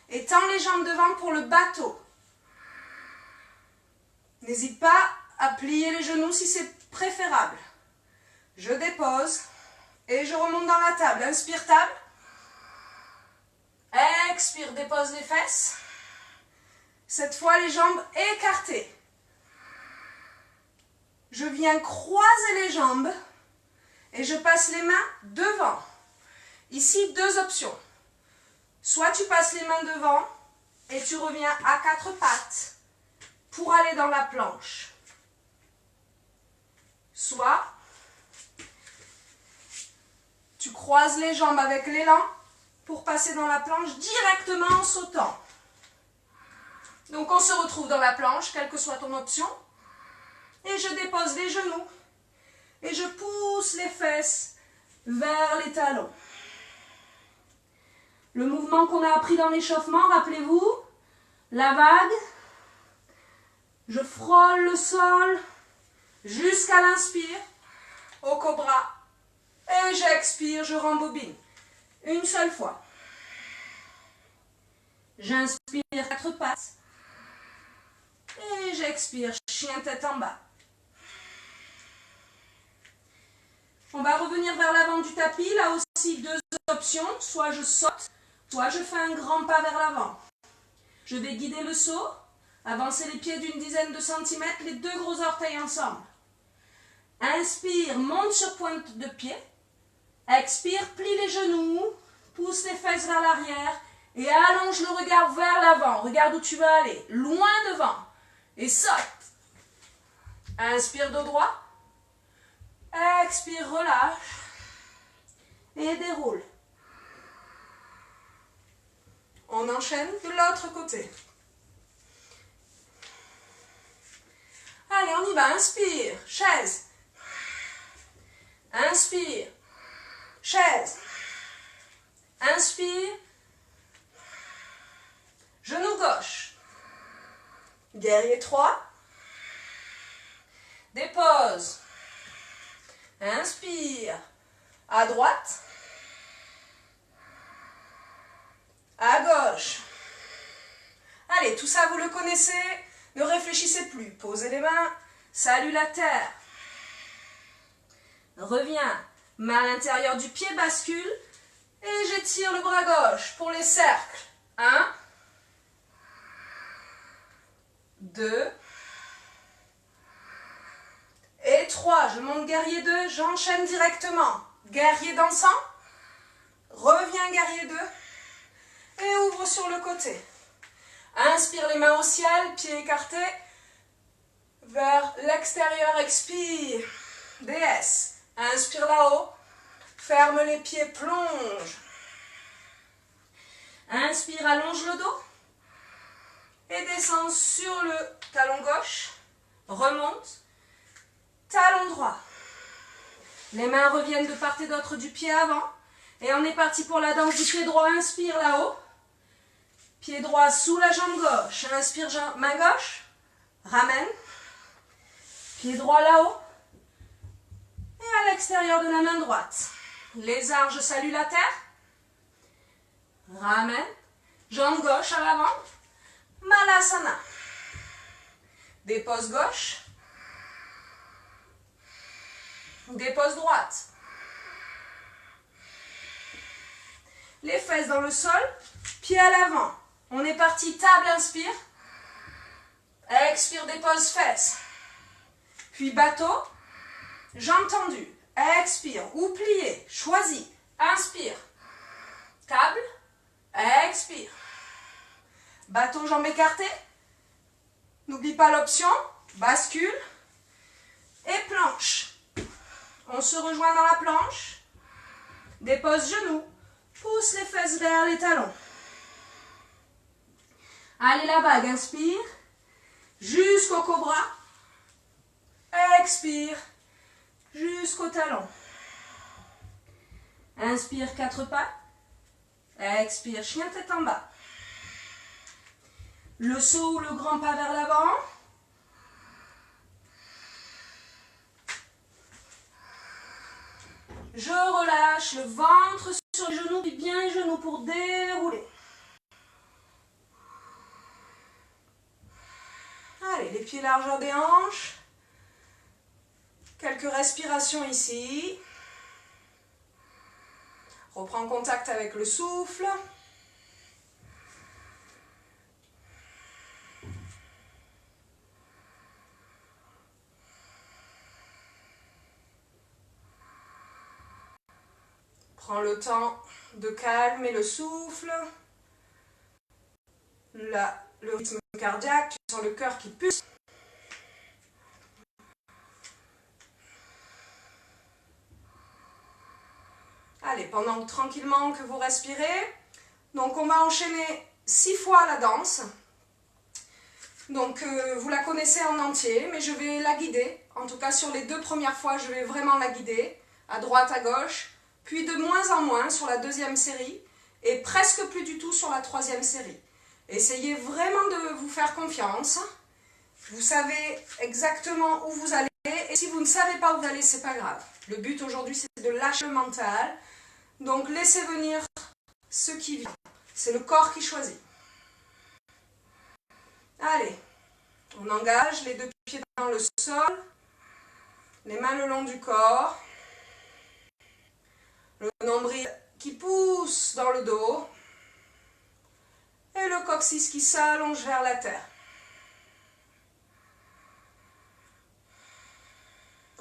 Et tends les jambes devant pour le bateau. N'hésite pas à plier les genoux si c'est préférable. Je dépose et je remonte dans la table. Inspire, table. Expire, dépose les fesses. Cette fois, les jambes écartées. Je viens croiser les jambes et je passe les mains devant. Ici, deux options. Soit tu passes les mains devant et tu reviens à quatre pattes pour aller dans la planche. Soit tu croises les jambes avec l'élan pour passer dans la planche directement en sautant. Donc on se retrouve dans la planche, quelle que soit ton option. Et je dépose les genoux. Et je pousse les fesses vers les talons. Le mouvement qu'on a appris dans l'échauffement, rappelez-vous, la vague. Je frôle le sol jusqu'à l'inspire, au cobra. Et j'expire, je rembobine. Une seule fois. J'inspire, quatre pattes. Et j'expire, chien tête en bas. On va revenir vers l'avant du tapis. Là aussi, deux options. Soit je saute, soit je fais un grand pas vers l'avant. Je vais guider le saut. Avancer les pieds d'une dizaine de centimètres, les deux gros orteils ensemble. Inspire, monte sur pointe de pied. Expire, plie les genoux. Pousse les fesses vers l'arrière. Et allonge le regard vers l'avant. Regarde où tu vas aller. Loin devant. Et saute. Inspire dos droit. Expire, relâche. Et déroule. On enchaîne de l'autre côté. Allez, on y va. Inspire. Chaise. Inspire. Chaise. Inspire. Genou gauche. Guerrier 3. Dépose. Inspire. À droite. À gauche. Allez, tout ça vous le connaissez. Ne réfléchissez plus. Posez les mains. Salue la terre. Reviens. Main à l'intérieur du pied, bascule. Et j'étire le bras gauche pour les cercles. 1, 2 et 3. Je monte guerrier 2, j'enchaîne directement. Guerrier dansant. Reviens guerrier 2. Et ouvre sur le côté. Inspire les mains au ciel, pieds écartés. Vers l'extérieur, expire. DS. Inspire là-haut. Ferme les pieds, plonge. Inspire, allonge le dos. Et descends sur le talon gauche. Remonte. Talon droit. Les mains reviennent de part et d'autre du pied avant. Et on est parti pour la danse du pied droit. Inspire là-haut. Pied droit sous la jambe gauche. Inspire, main gauche. Ramène. Pied droit là-haut. Et à l'extérieur de la main droite. Lézard, je salue la terre. Ramène. Jambe gauche à l'avant. Malasana. Dépose gauche. Dépose droite. Les fesses dans le sol. Pied à l'avant. On est parti. Table, inspire. Expire, dépose fesses. Puis bateau. Jambes tendues. Expire ou plié. Choisis. Inspire. Table. Expire. Bateau, jambes écartées. N'oublie pas l'option. Bascule. Et planche. On se rejoint dans la planche. Dépose genoux. Pousse les fesses vers les talons. Allez, la vague. Inspire. Jusqu'au cobra. Expire. Jusqu'au talon. Inspire, 4 pas. Expire, chien tête en bas. Le saut ou le grand pas vers l'avant. Je relâche le ventre sur les genoux, puis bien les genoux pour dérouler. Allez, les pieds largeur des hanches. Quelques respirations ici. Reprends contact avec le souffle. Prends le temps de calmer le souffle. Là, le rythme cardiaque, tu sens le cœur qui pulse. Allez, pendant tranquillement que vous respirez, donc on va enchaîner 6 fois la danse. Donc vous la connaissez en entier, mais je vais la guider. En tout cas sur les 2 premières fois, je vais vraiment la guider, à droite, à gauche, puis de moins en moins sur la 2e série, et presque plus du tout sur la 3e série. Essayez vraiment de vous faire confiance. Vous savez exactement où vous allez, et si vous ne savez pas où vous allez, c'est pas grave. Le but aujourd'hui, c'est de lâcher le mental. Donc laissez venir ce qui vient. C'est le corps qui choisit. Allez, on engage les 2 pieds dans le sol, les mains le long du corps, le nombril qui pousse dans le dos et le coccyx qui s'allonge vers la terre.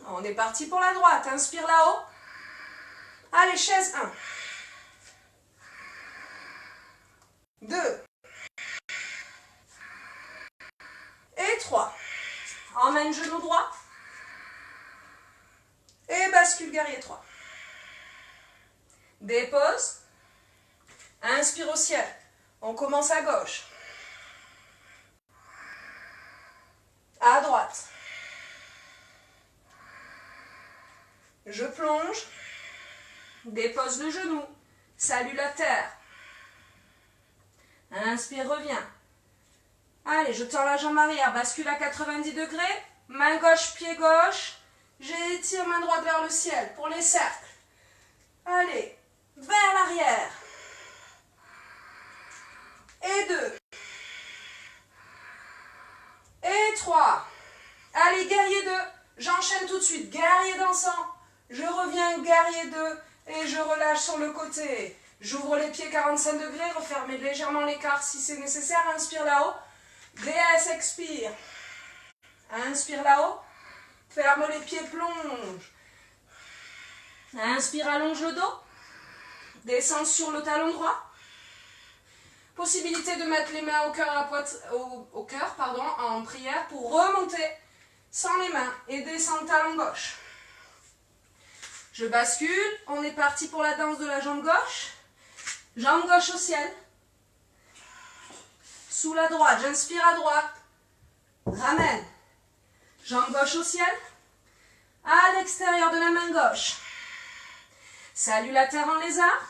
On est parti pour la droite. Inspire là-haut. Allez, chaise 1. 2. Et 3. Emmène genou droit. Et bascule guerrier 3. Dépose. Inspire au ciel. On commence à gauche. À droite. Je plonge. Dépose le genou. Salue la terre. Inspire, reviens. Allez, je tends la jambe arrière, bascule à 90 degrés. Main gauche, pied gauche. J'étire main droite vers le ciel pour les cercles. Allez, vers l'arrière. Et 2. Et 3. Allez, guerrier 2. J'enchaîne tout de suite. Guerrier dansant. Je reviens, guerrier 2. Et je relâche sur le côté. J'ouvre les pieds 45 degrés. Refermez légèrement l'écart si c'est nécessaire. Inspire là-haut. DS, expire. Inspire là-haut. Ferme les pieds, plonge. Inspire, allonge le dos. Descends sur le talon droit. Possibilité de mettre les mains au cœur, en prière pour remonter sans les mains et descendre talon gauche. Je bascule. On est parti pour la danse de la jambe gauche. Jambe gauche au ciel. Sous la droite, j'inspire à droite. Ramène. Jambe gauche au ciel. À l'extérieur de la main gauche. Salue la terre en lézard.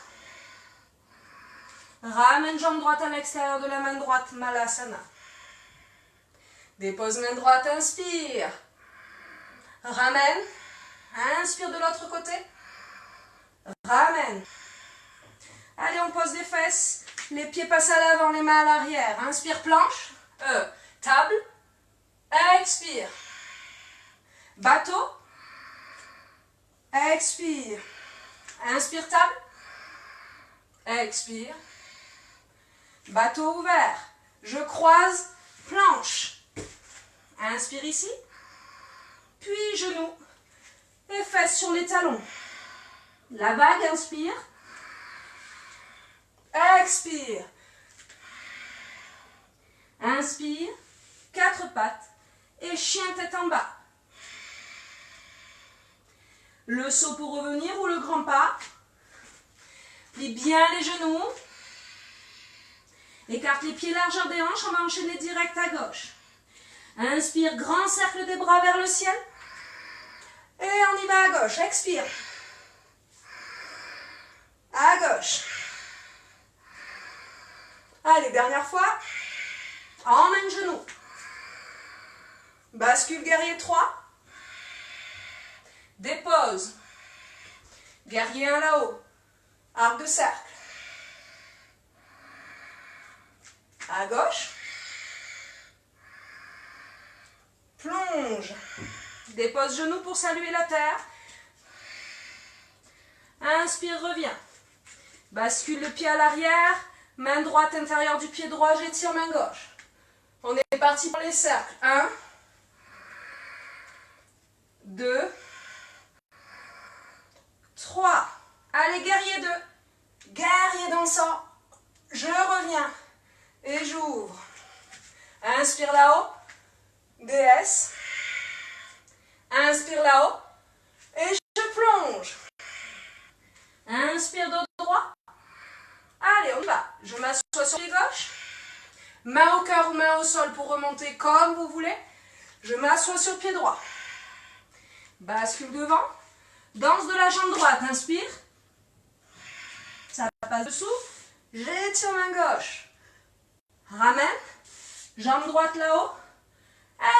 Ramène jambe droite à l'extérieur de la main droite, Malasana. Dépose main droite, inspire. Ramène. Inspire de l'autre côté. Ramène. Allez, on pose les fesses. Les pieds passent à l'avant, les mains à l'arrière. Inspire, planche. Table. Expire. Bateau. Expire. Inspire, table. Expire. Bateau ouvert. Je croise, planche. Inspire ici. Puis genoux. Et fesses sur les talons. La vague, inspire. Expire. Inspire. 4 pattes. Et chien tête en bas. Le saut pour revenir ou le grand pas. Plie bien les genoux. Écarte les pieds largeur des hanches. On va enchaîner direct à gauche. Inspire, grand cercle des bras vers le ciel. Et on y va à gauche. Expire. À gauche. Allez, dernière fois. Emmène genou. Bascule guerrier 3. Dépose. Guerrier 1 là-haut. Arc de cercle. À gauche. Plonge. Dépose genou pour saluer la terre. Inspire, reviens. Bascule le pied à l'arrière. Main droite intérieure du pied droit, j'étire main gauche. On est parti pour les cercles. 1, 2, 3. Allez, guerrier 2. Guerrier dansant. Je reviens. Et j'ouvre. Inspire là-haut. DS. Inspire là-haut. Et je plonge. Inspire dos droit. Allez, on y va. Je m'assois sur les gauche. Main au cœur ou main au sol pour remonter comme vous voulez. Je m'assois sur le pied droit. Bascule devant. Danse de la jambe droite. Inspire. Ça passe dessous. J'étire main gauche. Ramène. Jambe droite là-haut.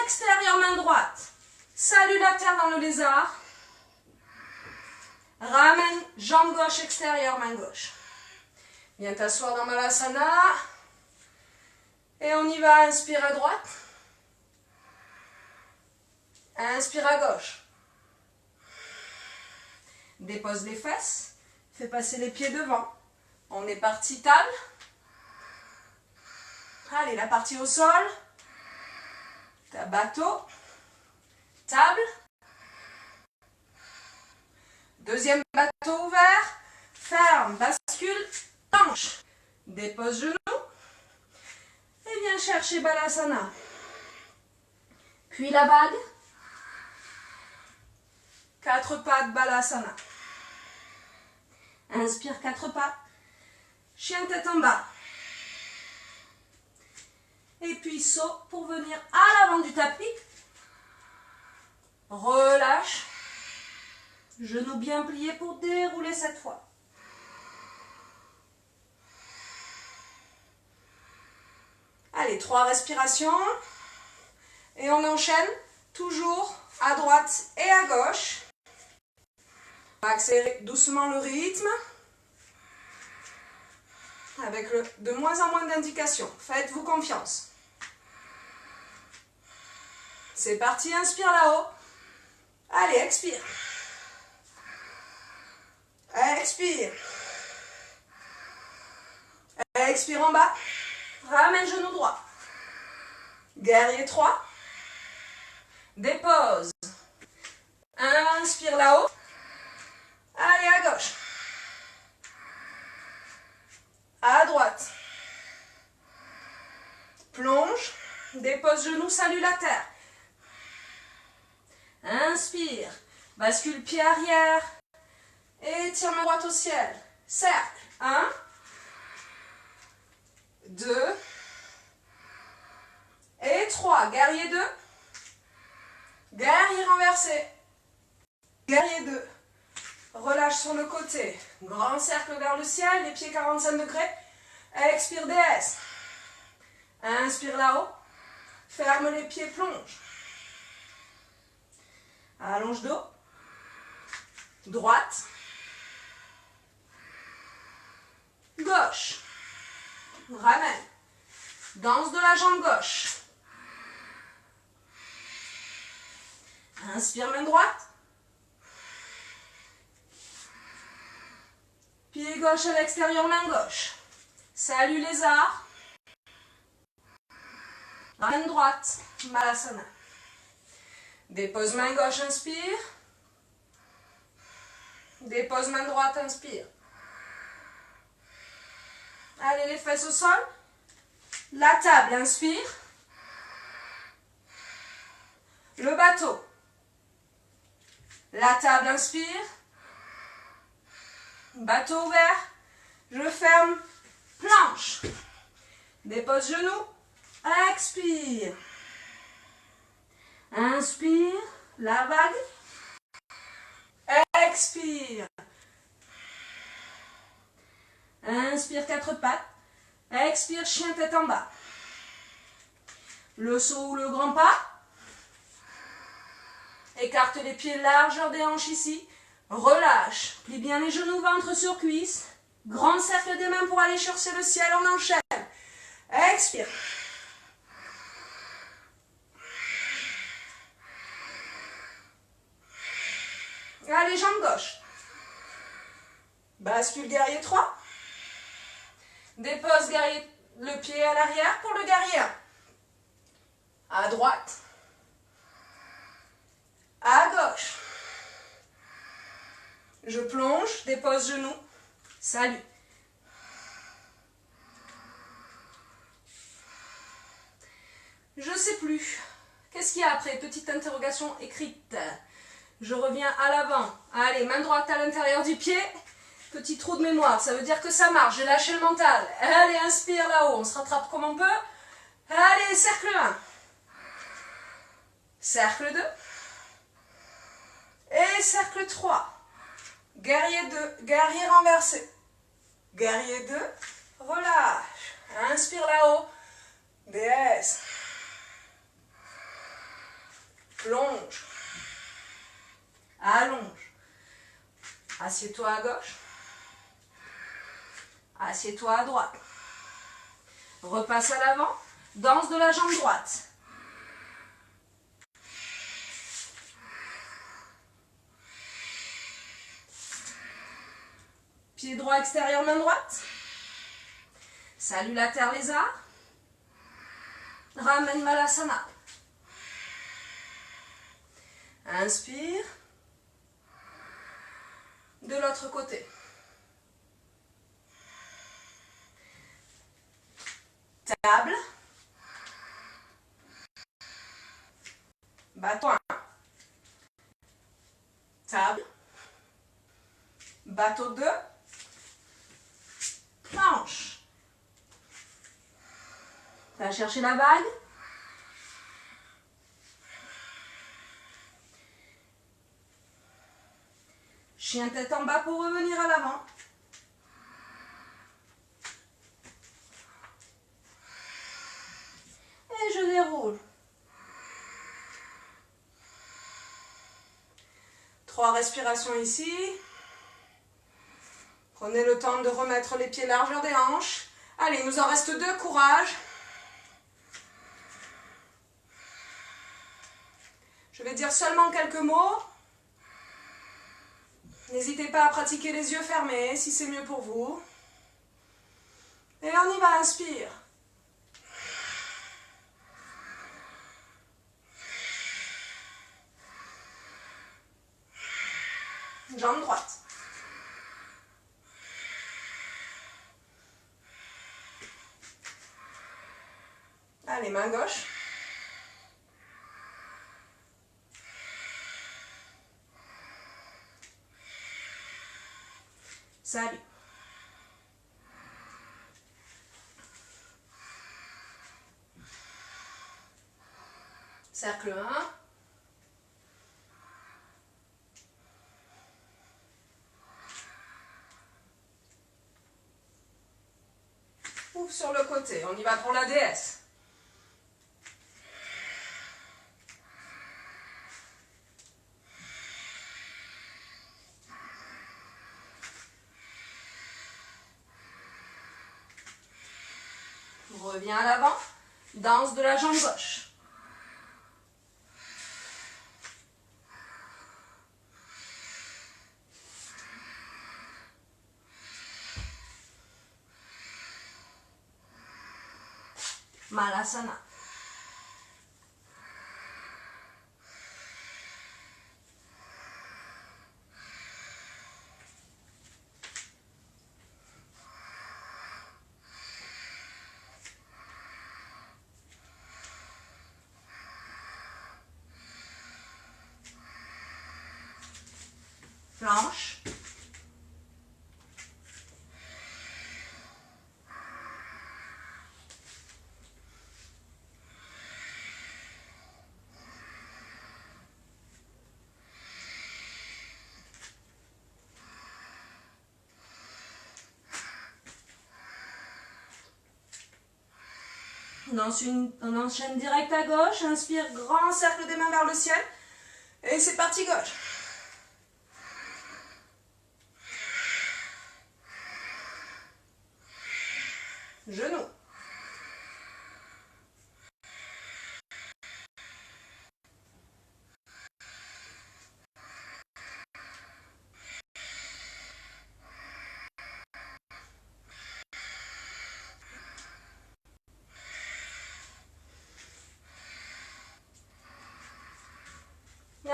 Extérieur main droite. Salue la terre dans le lézard. Ramène. Jambe gauche extérieure, main gauche. Viens t'asseoir dans Malasana. Et on y va. Inspire à droite. Inspire à gauche. Dépose les fesses. Fais passer les pieds devant. On est parti, table. Allez, la partie au sol. Ta bateau. Table. Deuxième bateau ouvert. Ferme, bascule, planche. Dépose genou. Et viens chercher Balasana. Puis la bague. 4 pattes Balasana. Inspire 4 pattes. Chien tête en bas. Et puis saut pour venir à l'avant du tapis. Relâche. Genoux bien pliés pour dérouler cette fois. 3 respirations. Et on enchaîne toujours à droite et à gauche. On va accélérer doucement le rythme. Avec de moins en moins d'indications. Faites-vous confiance. C'est parti, inspire là-haut. Allez, expire. Expire. Expire en bas. Ramène genou droit. Guerrier 3. Dépose. Inspire là-haut. Allez, à gauche. À droite. Plonge. Dépose genou, salue la terre. Inspire. Bascule pied arrière. Étire main droite au ciel. Cercle. 1. 2. Et 3. Guerrier 2. Guerrier renversé. Guerrier 2. Relâche sur le côté. Grand cercle vers le ciel, les pieds 45 degrés. Expire déesse. Inspire là-haut. Ferme les pieds, plonge. Allonge dos. Droite. Gauche. Ramène. Danse de la jambe gauche. Inspire, main droite. Pied gauche à l'extérieur, main gauche. Salut lézard. Main droite, Malasana. Dépose main gauche, inspire. Dépose main droite, inspire. Allez, les fesses au sol. La table, inspire. Le bateau. La table, inspire. Bateau ouvert. Je ferme. Planche. Dépose genou. Expire. Inspire. La vague. Expire. Inspire, 4 pattes. Expire, chien tête en bas. Le saut ou le grand pas. Écarte les pieds, largeur des hanches ici. Relâche. Plie bien les genoux, ventre sur cuisse. Grand cercle des mains pour aller chercher le ciel. On enchaîne. Expire. Allez, jambe gauche. Bascule guerrier 3. Dépose guerrier, le pied à l'arrière pour le guerrier 1. À droite. À gauche. Je plonge, dépose genou. Salut. Je sais plus. Qu'est-ce qu'il y a après? Petite interrogation écrite. Je reviens à l'avant. Allez, main droite à l'intérieur du pied. Petit trou de mémoire, ça veut dire que ça marche. J'ai lâché le mental. Allez, inspire là-haut. On se rattrape comme on peut. Allez, cercle 1. Cercle 2. Et cercle 3. Guerrier 2. Guerrier renversé. Guerrier 2. Relâche. Inspire là-haut. Déesse. Plonge. Allonge. Assieds-toi à gauche. Assieds-toi à droite. Repasse à l'avant. Danse de la jambe droite. Pied droit extérieur, main droite. Salut la terre lézard. Ramène Malasana. Inspire. De l'autre côté. Table. Bateau 1. Table. Bateau 2. Planche. Va chercher la vague. Chien tête en bas pour revenir à l'avant. 3 respirations ici. Prenez le temps de remettre les pieds largeur des hanches. Allez, il nous en reste 2, courage. Je vais dire seulement quelques mots. N'hésitez pas à pratiquer les yeux fermés si c'est mieux pour vous. Et on y va, inspire. Jambe droite. Allez, main gauche. Salut. Cercle 1. Ouvre sur le côté, on y va pour la déesse. Reviens à l'avant, danse de la jambe gauche. Malasana. Planche. On enchaîne direct à gauche, inspire, grand cercle des mains vers le ciel, et c'est parti gauche. Genou.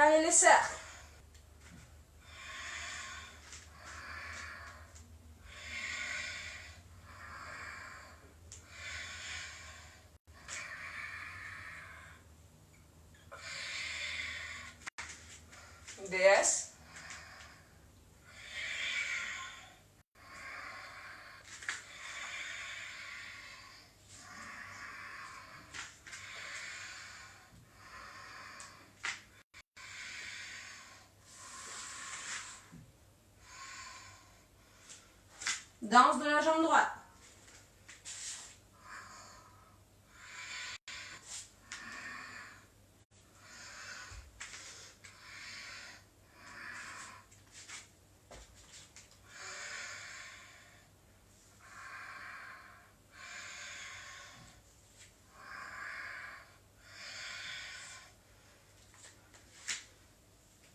Allez, les cercles. Déesse. Danse de la jambe droite.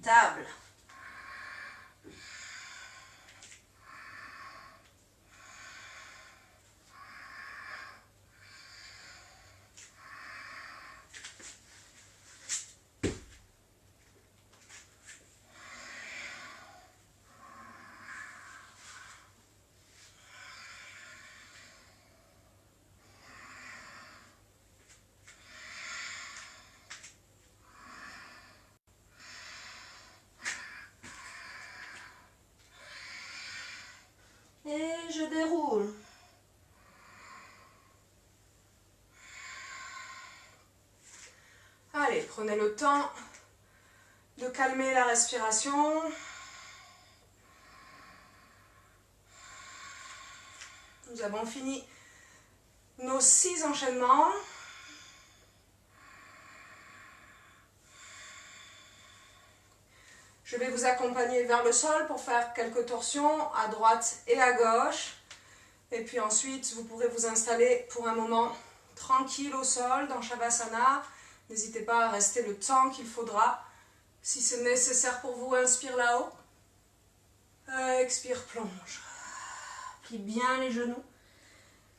Table. Et je déroule. Allez, prenez le temps de calmer la respiration. Nous avons fini nos 6 enchaînements. Je vais vous accompagner vers le sol pour faire quelques torsions à droite et à gauche. Et puis ensuite, vous pourrez vous installer pour un moment tranquille au sol dans Shavasana. N'hésitez pas à rester le temps qu'il faudra. Si c'est nécessaire pour vous, inspire là-haut. Expire, plonge. Plie bien les genoux.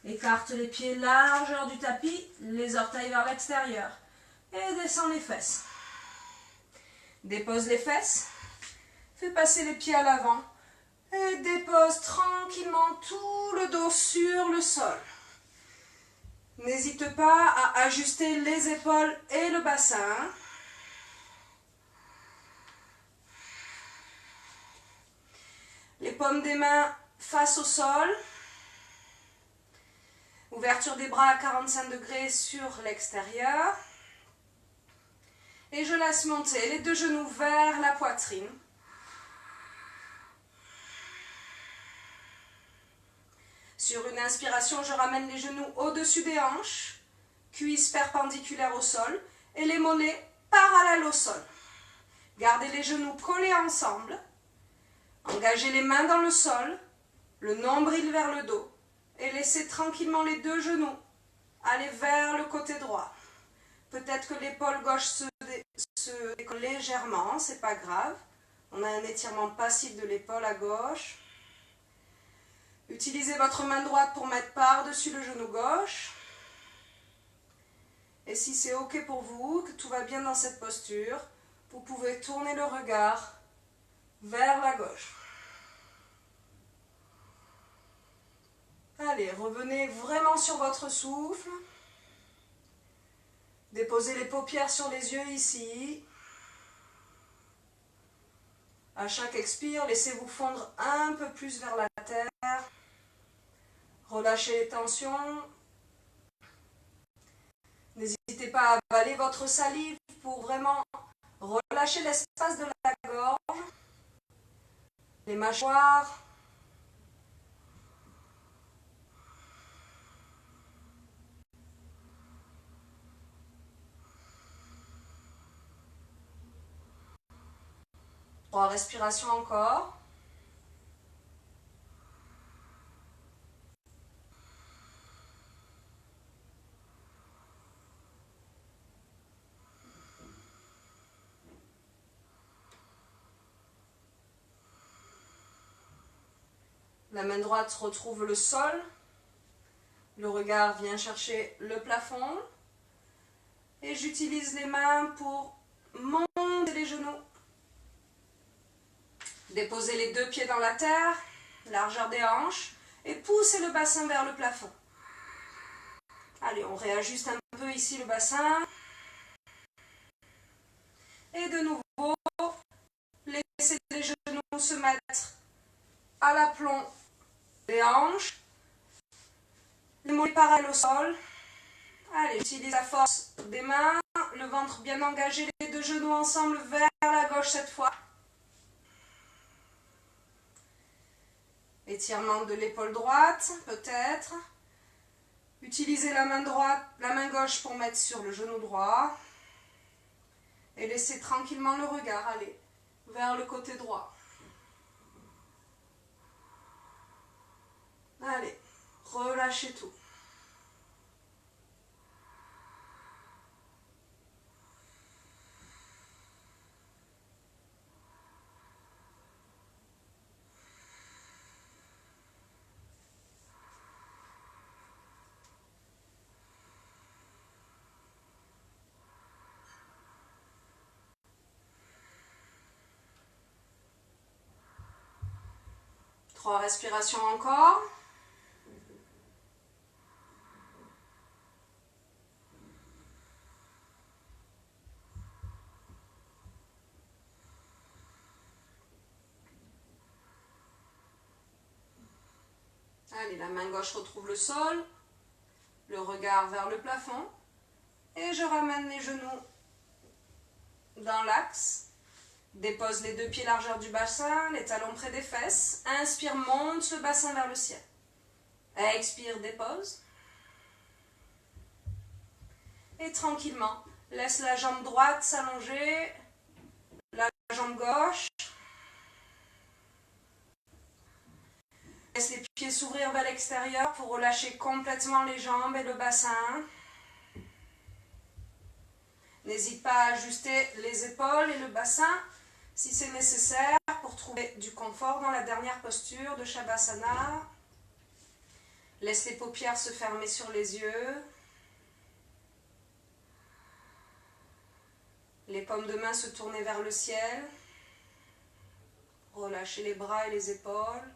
Écarte les pieds largeur du tapis, les orteils vers l'extérieur. Et descends les fesses. Dépose les fesses. Fais passer les pieds à l'avant. Et dépose tranquillement tout le dos sur le sol. N'hésite pas à ajuster les épaules et le bassin. Les paumes des mains face au sol. Ouverture des bras à 45 degrés sur l'extérieur. Et je laisse monter les deux genoux vers la poitrine. Sur une inspiration, je ramène les genoux au-dessus des hanches, cuisses perpendiculaires au sol et les mollets parallèles au sol. Gardez les genoux collés ensemble. Engagez les mains dans le sol, le nombril vers le dos et laissez tranquillement les deux genoux aller vers le côté droit. Peut-être que l'épaule gauche se décolle légèrement, c'est pas grave. On a un étirement passif de l'épaule à gauche. Utilisez votre main droite pour mettre par-dessus le genou gauche. Et si c'est ok pour vous, que tout va bien dans cette posture, vous pouvez tourner le regard vers la gauche. Allez, revenez vraiment sur votre souffle. Déposez les paupières sur les yeux ici. À chaque expire, laissez-vous fondre un peu plus vers la terre. Relâchez les tensions. N'hésitez pas à avaler votre salive pour vraiment relâcher l'espace de la gorge, les mâchoires. Trois respirations encore. La main droite retrouve le sol. Le regard vient chercher le plafond. Et j'utilise les mains pour monter les genoux. Déposez les deux pieds dans la terre, largeur des hanches, et poussez le bassin vers le plafond. Allez, on réajuste un peu ici le bassin. Et de nouveau, laissez les genoux se mettre à l'aplomb des hanches. Les mollets parallèles au sol. Allez, j'utilise la force des mains, le ventre bien engagé, les deux genoux ensemble vers la gauche cette fois. Étirement de l'épaule droite, peut-être. Utilisez la main droite, la main gauche pour mettre sur le genou droit. Et laissez tranquillement le regard aller vers le côté droit. Allez, relâchez tout. Trois respirations encore. Allez, la main gauche retrouve le sol, le regard vers le plafond. Et je ramène les genoux dans l'axe. Dépose les deux pieds largeur du bassin, les talons près des fesses. Inspire, monte le bassin vers le ciel. Expire, dépose. Et tranquillement, laisse la jambe droite s'allonger, la jambe gauche. Laisse les pieds s'ouvrir vers l'extérieur pour relâcher complètement les jambes et le bassin. N'hésite pas à ajuster les épaules et le bassin si c'est nécessaire pour trouver du confort dans la dernière posture de Shavasana. Laisse les paupières se fermer sur les yeux. Les paumes de main se tourner vers le ciel. Relâchez les bras et les épaules.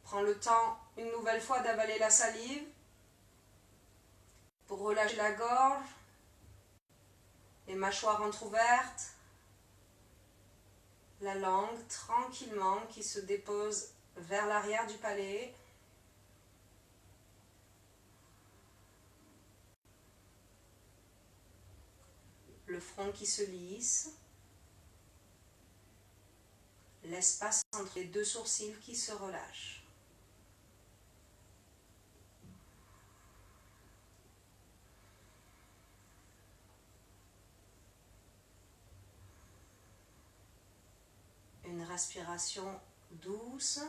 Prends le temps une nouvelle fois d'avaler la salive pour relâcher la gorge, les mâchoires entrouvertes, la langue tranquillement qui se dépose vers l'arrière du palais. Le front qui se lisse, l'espace entre les deux sourcils qui se relâche. Une respiration douce,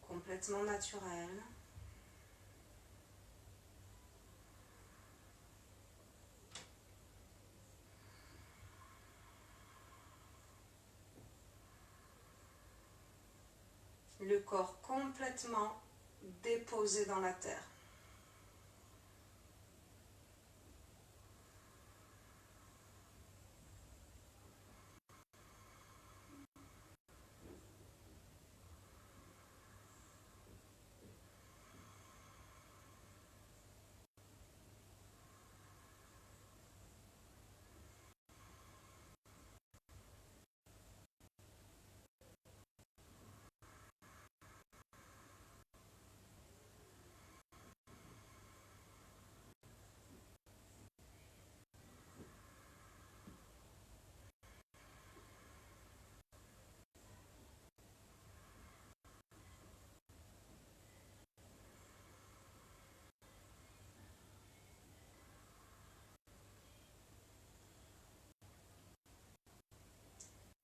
complètement naturelle. Le corps complètement déposé dans la terre.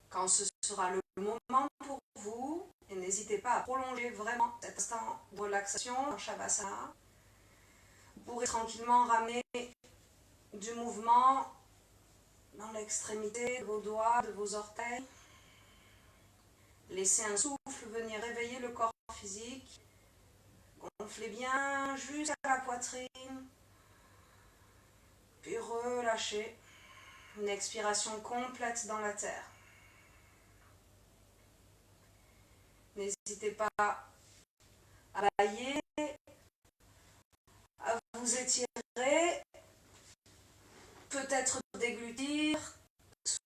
Quand ce sera le moment pour vous, et n'hésitez pas à prolonger vraiment cet instant de relaxation en Shavasana, vous pourrez tranquillement ramener du mouvement dans l'extrémité de vos doigts, de vos orteils. Laissez un souffle venir réveiller le corps physique. Gonflez bien jusqu'à la poitrine, puis relâchez. Une expiration complète dans la terre. N'hésitez pas à bailler, à vous étirer, peut-être déglutir,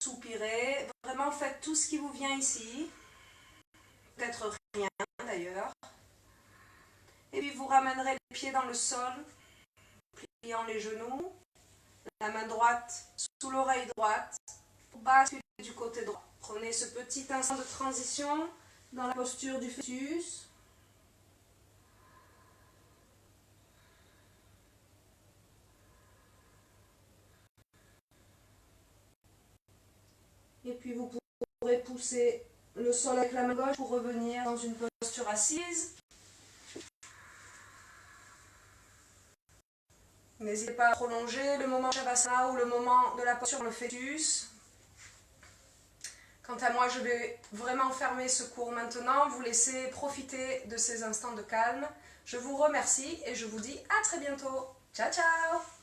soupirer. Vraiment, faites tout ce qui vous vient ici. Peut-être rien d'ailleurs. Et puis vous ramènerez les pieds dans le sol, pliant les genoux, la main droite sous l'oreille droite, pour basculer du côté droit. Prenez ce petit instant de transition dans la posture du fœtus. Et puis vous pourrez pousser le sol avec la main gauche pour revenir dans une posture assise. N'hésitez pas à prolonger le moment Shavasana ou le moment de la posture dans le fœtus. Quant à moi, je vais vraiment fermer ce cours maintenant, vous laisser profiter de ces instants de calme. Je vous remercie et je vous dis à très bientôt. Ciao, ciao!